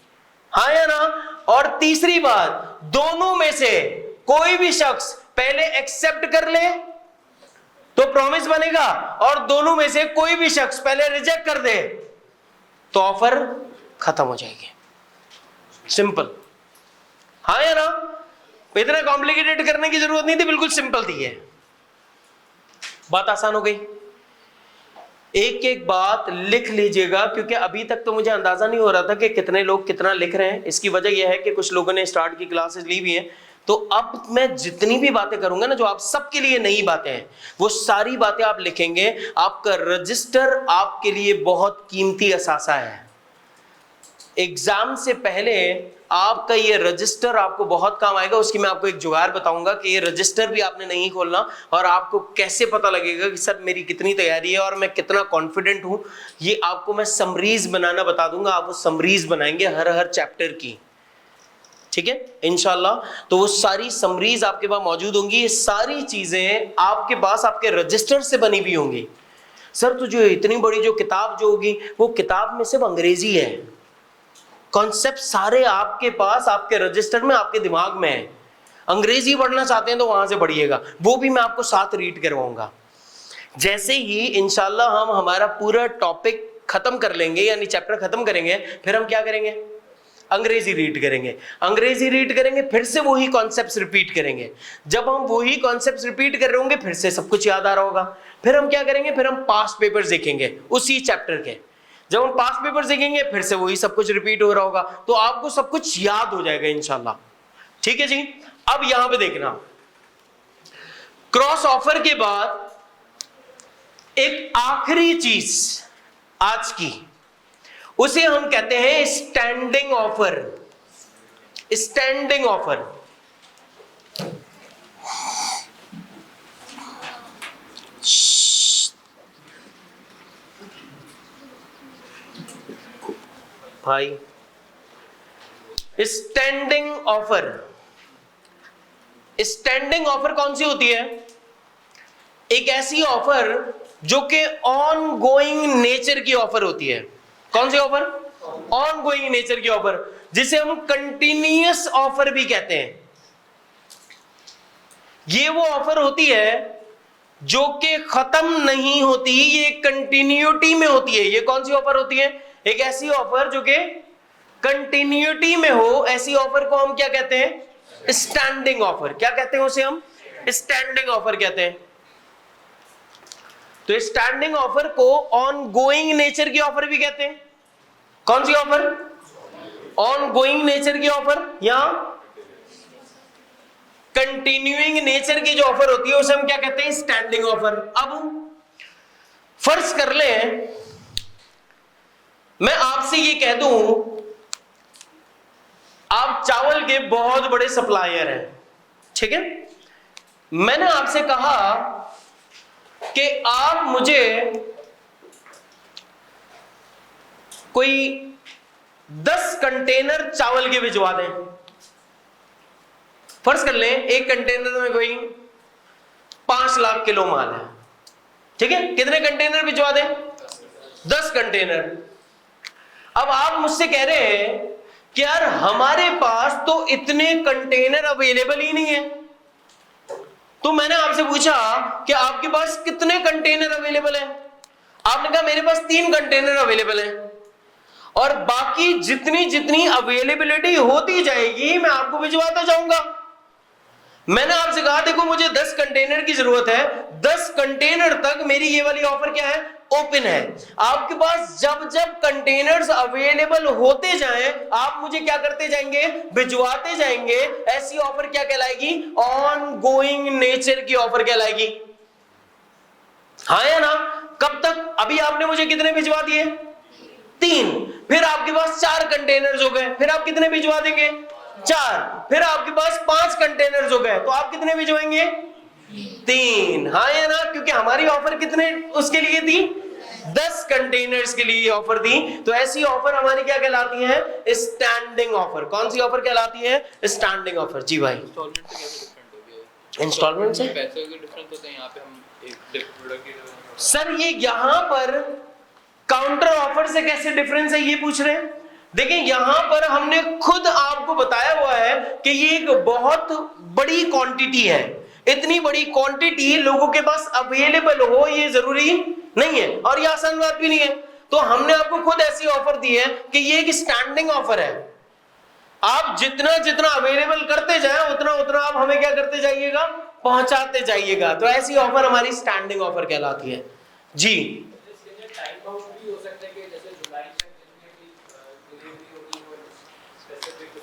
हाँ या ना? और तीसरी बात, दोनों में से कोई भी शख्स पहले एक्सेप्ट कर ले तो प्रॉमिस बनेगा, और दोनों में से कोई भी शख्स पहले रिजेक्ट कर दे तो ऑफर खत्म हो जाएगी। सिंपल, हाँ या ना? इतना कॉम्प्लिकेटेड करने की जरूरत नहीं थी, बिल्कुल सिंपल थी ये बात, आसान हो गई। एक एक बात लिख लीजिएगा, क्योंकि अभी तक तो मुझे अंदाजा नहीं हो रहा था कि कितने लोग कितना लिख रहे हैं। इसकी वजह यह है कि कुछ लोगों ने स्टार्ट की क्लासेस ली भी हैं, तो अब मैं जितनी भी बातें करूंगा ना, जो आप सबके लिए नई बातें हैं, वो सारी बातें आप लिखेंगे। आपका रजिस्टर आपके लिए बहुत कीमती असासा है। एग्जाम से पहले आपका ये रजिस्टर आपको बहुत काम आएगा। उसकी मैं आपको एक जुगाड़ बताऊंगा कि ये रजिस्टर भी आपने नहीं खोलना, और आपको कैसे पता लगेगा कि सर मेरी कितनी तैयारी है और मैं कितना कॉन्फिडेंट हूं। ये आपको मैं समरीज बनाना बता दूंगा, आप वो समरीज बनाएंगे हर चैप्टर की, ठीक है इंशाल्लाह। तो वो सारी समरीज आपके पास मौजूद होंगी। ये सारी चीजें आपके पास आपके रजिस्टर से बनी हुई होंगी। सर तो जो इतनी बड़ी जो किताब जो होगी, वो किताब में सिर्फ अंग्रेजी है, कॉन्सेप्ट सारे आपके पास आपके रजिस्टर में आपके दिमाग में है। अंग्रेजी पढ़ना चाहते हैं तो वहां से पढ़िएगा, वो भी मैं आपको साथ रीड करवाऊंगा। जैसे ही इंशाल्लाह हम हमारा पूरा टॉपिक खत्म कर लेंगे, यानी चैप्टर खत्म करेंगे, फिर हम क्या करेंगे? अंग्रेजी रीड करेंगे। अंग्रेजी रीड करेंगे, फिर से वही कॉन्सेप्ट्स रिपीट करेंगे। जब हम वही कॉन्सेप्ट्स रिपीट कर रहे होंगे, फिर से सब कुछ याद आ रहा होगा। फिर हम क्या करेंगे? फिर हम पास्ट पेपर्स देखेंगे उसी चैप्टर के। जब हम पास्ट पेपर देखेंगे, फिर से वही सब कुछ रिपीट हो रहा होगा, तो आपको सब कुछ याद हो जाएगा इंशाल्लाह, ठीक है जी। अब यहां पे देखना, क्रॉस ऑफर के बाद एक आखिरी चीज आज की, उसे हम कहते हैं स्टैंडिंग ऑफर। स्टैंडिंग ऑफर भाई, स्टैंडिंग ऑफर, स्टैंडिंग ऑफर कौन सी होती है? एक ऐसी ऑफर जो कि ऑन गोइंग नेचर की ऑफर होती है। कौन सी ऑफर? ऑन गोइंग नेचर की ऑफर, जिसे हम कंटिन्यूअस ऑफर भी कहते हैं। ये वो ऑफर होती है जो कि खत्म नहीं होती, ये कंटिन्यूटी में होती है। ये कौन सी ऑफर होती है? एक ऐसी ऑफर जो कि कंटिन्यूटी में हो, ऐसी ऑफर को हम क्या कहते हैं? Standing offer. क्या कहते हैं उसे हम? स्टैंडिंग ऑफर कहते हैं। तो स्टैंडिंग ऑफर को ऑन गोइंग नेचर की ऑफर भी कहते हैं। कौन सी ऑफर? ऑन गोइंग नेचर की ऑफर, या कंटिन्यूइंग नेचर की जो ऑफर होती है उसे हम क्या कहते हैं? Standing offer. अब फर्ज कर ले मैं आपसे ये कह दूं, आप चावल के बहुत बड़े सप्लायर हैं, ठीक है? मैंने आपसे कहा कि आप मुझे कोई 10 कंटेनर चावल के भिजवा दें। फर्ज कर लें एक कंटेनर में कोई 5 लाख किलो माल है, ठीक है? कितने कंटेनर भिजवा दें? 10 कंटेनर। अब आप मुझसे कह रहे हैं कि यार हमारे पास तो इतने कंटेनर अवेलेबल ही नहीं है। तो मैंने आपसे पूछा कि आपके पास कितने कंटेनर अवेलेबल है? आपने कहा मेरे पास 3 कंटेनर अवेलेबल है, और बाकी जितनी जितनी अवेलेबिलिटी होती जाएगी मैं आपको भिजवाता जाऊंगा। मैंने आपसे कहा देखो मुझे 10 कंटेनर की जरूरत है, 10 कंटेनर तक मेरी ये वाली ऑफर क्या है? ओपन है। आपके पास जब जब कंटेनर्स अवेलेबल होते जाएं आप मुझे क्या करते जाएंगे? भिजवाते जाएंगे। ऐसी ऑफर क्या कहलाएगी? ऑन गोइंग नेचर की ऑफर कहलाएगी। हाँ या ना? कब तक? अभी आपने मुझे कितने भिजवा दिए? 3। फिर आपके पास 4 कंटेनर्स हो गए, फिर आप कितने भिजवा देंगे? 4। फिर आपके पास 5 कंटेनर्स हो गए, तो आप कितने भिजवाएंगे? 3। हाँ या ना? क्योंकि हमारी ऑफर कितने उसके लिए थी? 10 कंटेनर्स के लिए ऑफर दी। तो ऐसी ऑफर हमारी क्या कहलाती है? Standing offer. कौन सी ऑफर कहलाती है? Standing offer. जी भाई, इंस्टॉलमेंट से कैसे डिफरेंट होगी? इंस्टॉलमेंट से पैसे के डिफरेंस होते हैं। यहाँ पे हम एक प्रोडक्ट की सर ये यहां पर काउंटर ऑफर से कैसे डिफरेंस है ये पूछ रहे हैं? देखिए यहां पर हमने खुद आपको बताया हुआ है कि ये एक बहुत बड़ी क्वांटिटी है। इतनी बड़ी क्वांटिटी लोगों के पास अवेलेबल हो ये जरूरी नहीं है, और ये आसान बात भी नहीं है। तो हमने आपको खुद ऐसी ऑफर दी है कि ये एक स्टैंडिंग ऑफर है। आप जितना जितना अवेलेबल करते जाए उतना उतना आप हमें क्या करते जाइएगा? पहुंचाते जाइएगा। तो ऐसी ऑफर हमारी स्टैंडिंग ऑफर कहलाती है। जी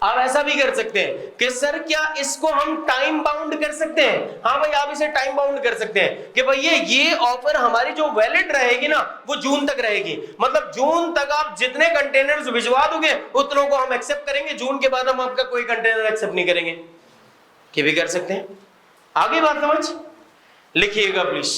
आप ऐसा भी कर सकते हैं कि सर क्या इसको हम टाइम बाउंड कर सकते हैं? हाँ भाई आप इसे टाइम बाउंड कर सकते हैं कि भैया ये ऑफर हमारी जो वैलिड रहेगी ना वो जून तक रहेगी। मतलब जून तक आप जितने कंटेनर्स भिजवा दोगे उतनों को हम एक्सेप्ट करेंगे, जून के बाद हम आपका कोई कंटेनर एक्सेप्ट नहीं करेंगे। ये भी कर सकते हैं। आगे बात समझ लिखिएगा प्लीज।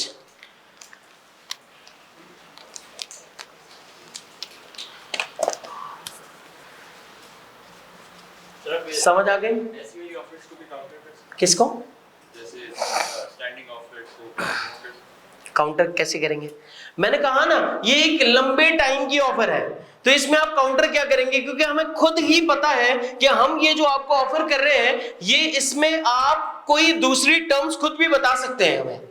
समझ आ गई? ऐसी वाली ऑफर्स को भी काउंटर कर सकते किसको? हैं, जैसे स्टैंडिंग ऑफर्स को काउंटर कैसे करेंगे? मैंने कहा ना ये एक लंबे टाइम की ऑफर है, तो इसमें आप काउंटर क्या करेंगे? क्योंकि हमें खुद ही पता है कि हम ये जो आपको ऑफर कर रहे हैं ये इसमें आप कोई दूसरी टर्म्स खुद भी बता सकते हैं। हमें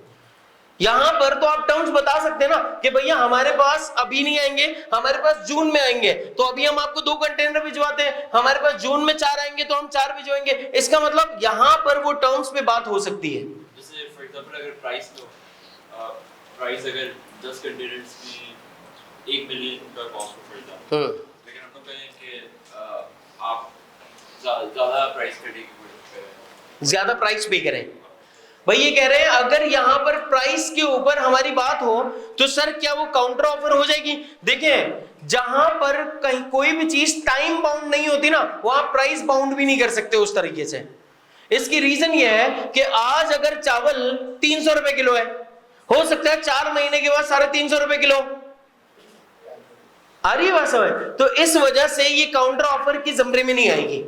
यहां पर तो आप टर्म्स बता सकते हैं ना कि भैया हमारे पास अभी नहीं आएंगे, हमारे पास जून में आएंगे, तो अभी हम आपको 2 कंटेनर भिजवाते हैं, हमारे पास जून में 4 आएंगे तो हम 4 भिजवाएंगे। इसका मतलब यहां पर वो टर्म्स पे बात हो सकती है। जैसे फॉर एग्जांपल अगर प्राइस लो, प्राइस अगर 10 कंटेनर्स की 1 मिलियन का कॉस्ट हो फॉर एग्जांपल, लेकिन हम लोग कहें कि आप ज्यादा प्राइस पे करें, ज्यादा प्राइस पे करें। भाई ये कह रहे हैं अगर यहां पर प्राइस के ऊपर हमारी बात हो तो सर क्या वो काउंटर ऑफर हो जाएगी? देखें जहां पर कहीं कोई भी चीज टाइम बाउंड नहीं होती ना वहां प्राइस बाउंड भी नहीं कर सकते उस तरीके से। इसकी रीजन ये है कि आज अगर चावल 300 रुपए किलो है, हो सकता है 4 महीने के बाद 350 रुपए किलो। आ रही है बात समझ? तो इस वजह से ये काउंटर ऑफर की जमरे में नहीं आएगी।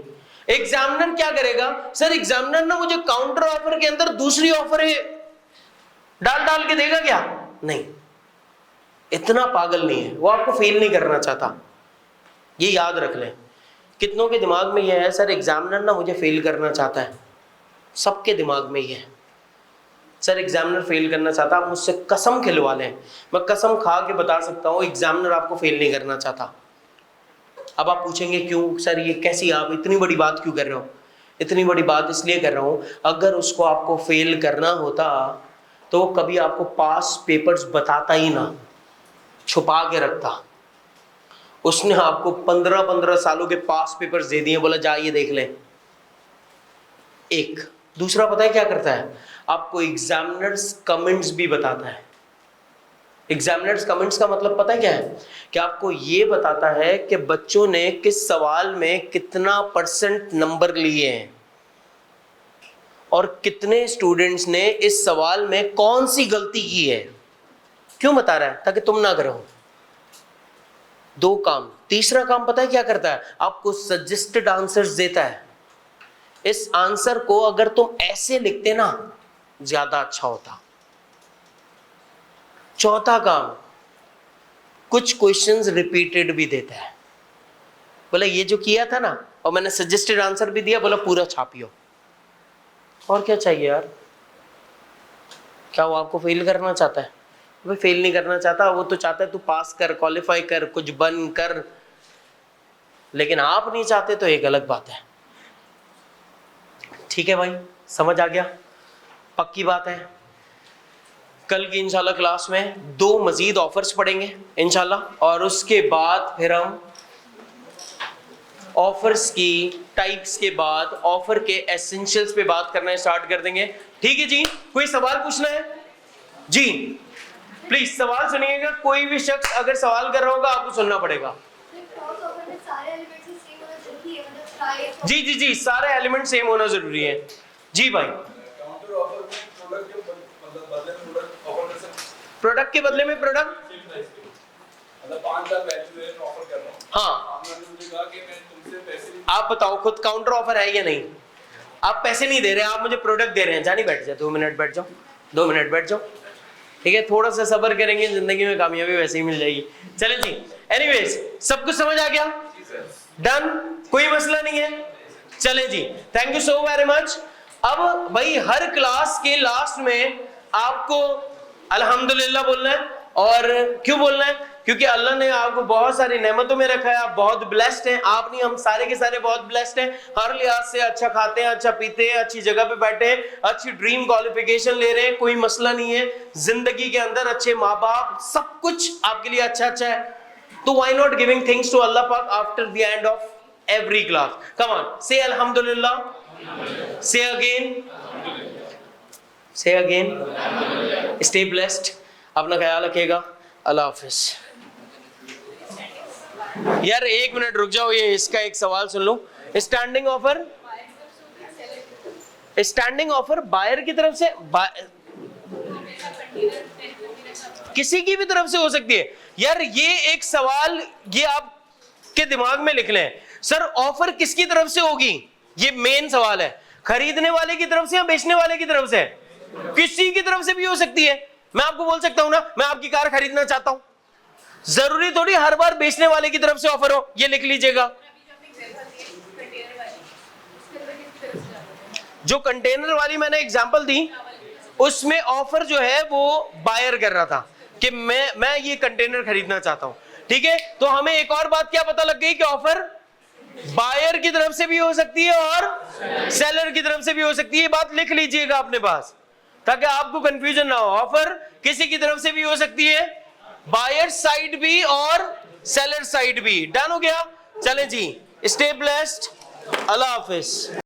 एग्जामिनर क्या करेगा? सर एग्जामिनर ना मुझे काउंटर ऑफर के अंदर दूसरी ऑफर डाल के देगा क्या? नहीं, इतना पागल नहीं है वो, आपको फेल नहीं करना चाहता। ये याद रख लें। कितनों के दिमाग में ये है सर एग्जामिनर ना मुझे फेल करना चाहता है, सबके दिमाग में ये है सर एग्जामिनर फेल करना चाहता। आप मुझसे कसम खिलवा लें, मैं कसम खा के बता सकता हूं एग्जामिनर आपको फेल नहीं करना चाहता। अब आप पूछेंगे क्यों सर, ये कैसी, आप इतनी बड़ी बात क्यों कर रहे हो? इतनी बड़ी बात इसलिए कर रहा हूं, अगर उसको आपको फेल करना होता तो वो कभी आपको पास पेपर्स बताता ही ना, छुपा के रखता। उसने आपको 15-15 सालों के पास पेपर्स दे दिए, बोला जा ये देख ले। एक दूसरा पता है क्या करता है? आपको एग्जामिनर्स कमेंट्स भी बताता है। एग्जामिनर्स कमेंट्स का मतलब पता है क्या है? कि आपको ये बताता है कि बच्चों ने किस सवाल में कितना % नंबर लिए हैं और कितने स्टूडेंट्स ने इस सवाल में कौन सी गलती की है। क्यों बता रहा है? ताकि तुम ना करो। 2 काम। तीसरा काम पता है क्या करता है? आपको सजेस्टेड आंसर्स देता है। इस आंसर को अगर तुम ऐसे लिखते ना ज्यादा अच्छा होता। चौथा काम, कुछ क्वेश्चंस रिपीटेड भी देता है। बोला ये जो किया था ना, और मैंने सजेस्टेड आंसर भी दिया, बोला पूरा छापियो। और क्या चाहिए यार? क्या वो आपको फेल करना चाहता है? वो फेल नहीं करना चाहता, वो तो चाहता है तू पास कर, क्वालिफाई कर, कुछ बन कर। लेकिन आप नहीं चाहते तो एक अलग बात है। ठीक है भाई, समझ आ गया? पक्की बात है। कल की इंशाल्लाह क्लास में 2 मजीद ऑफर्स पढ़ेंगे इंशाल्लाह, और उसके बाद फिर हम ऑफर्स की टाइप्स के बाद ऑफर के एसेंशियल्स पे बात करना स्टार्ट कर देंगे। ठीक है जी? कोई सवाल पूछना है जी? प्लीज सवाल सुनिएगा। कोई भी शख्स अगर सवाल कर रहा होगा आपको सुनना पड़ेगा। जी जी जी, सारे एलिमेंट सेम होना जरूरी है। जी भाई, प्रोडक्ट के बदले में प्रोडक्ट, हाँ आप बताओ खुद काउंटर ऑफर है या नहीं? आप पैसे नहीं दे रहे, आप मुझे प्रोडक्ट दे रहे हैं। जानी बैठ जाओ, 2 मिनट बैठ जाओ, 2 मिनट बैठ जाओ। ठीक है, थोड़ा सा सब्र करेंगे, जिंदगी में कामयाबी वैसे ही मिल जाएगी। चले जी, एनीवेज सब कुछ समझ आ गया? डन, कोई मसला नहीं है। चले जी, thank you so very much. अब भाई हर क्लास के लास्ट में आपको अल्हम्दुलिल्लाह बोलना है। और क्यों बोलना है? क्योंकि अल्लाह ने आपको बहुत सारी नेमतों में रखा है, आप बहुत ब्लेस्ड हैं। आप नहीं, हम सारे के सारे बहुत ब्लेस्ड हैं। हर लिहाज से अच्छा खाते हैं, अच्छा पीते हैं, अच्छी जगह पे बैठे हैं, अच्छी ड्रीम क्वालिफिकेशन ले रहे हैं, कोई मसला नहीं है। जिंदगी के अंदर अच्छे माँ बाप, सब कुछ आपके लिए अच्छा अच्छा है। तो why not giving things to अल्लाह पाक after the end of every class? Come on, say alhamdulillah. Say again. Say again. Stay blessed. अपना ख्याल रखिएगा। अल्लाह हाफिज। यार 1 मिनट रुक जाओ, ये इसका एक सवाल सुन लो। Standing offer, standing offer buyer की तरफ से, किसी की भी तरफ से हो सकती है। यार ये एक सवाल, ये आप के दिमाग में लिख लें। सर ऑफर किसकी तरफ से होगी? ये मेन सवाल है। खरीदने वाले की तरफ से या बेचने वाले की तरफ से? किसी की तरफ से भी हो सकती है। मैं आपको बोल सकता हूं ना, मैं आपकी कार खरीदना चाहता हूं, जरूरी थोड़ी हर बार बेचने वाले की तरफ से ऑफर हो। ये लिख लीजिएगा। जो कंटेनर वाली मैंने एग्जांपल दी, उसमें ऑफर जो है वो बायर कर रहा था कि मैं ये कंटेनर खरीदना चाहता हूं। ठीक है, तो हमें एक और बात क्या पता लग गई कि ऑफर बायर की तरफ से भी हो सकती है और सेलर की तरफ से भी हो सकती है। ये बात लिख लीजिएगा अपने पास, ताकि आपको कंफ्यूजन ना हो। ऑफर किसी की तरफ से भी हो सकती है, बायर साइड भी और सेलर साइड भी। डन हो गया? चलें जी, स्टे ब्लेस्ड, अल्लाह हाफिज।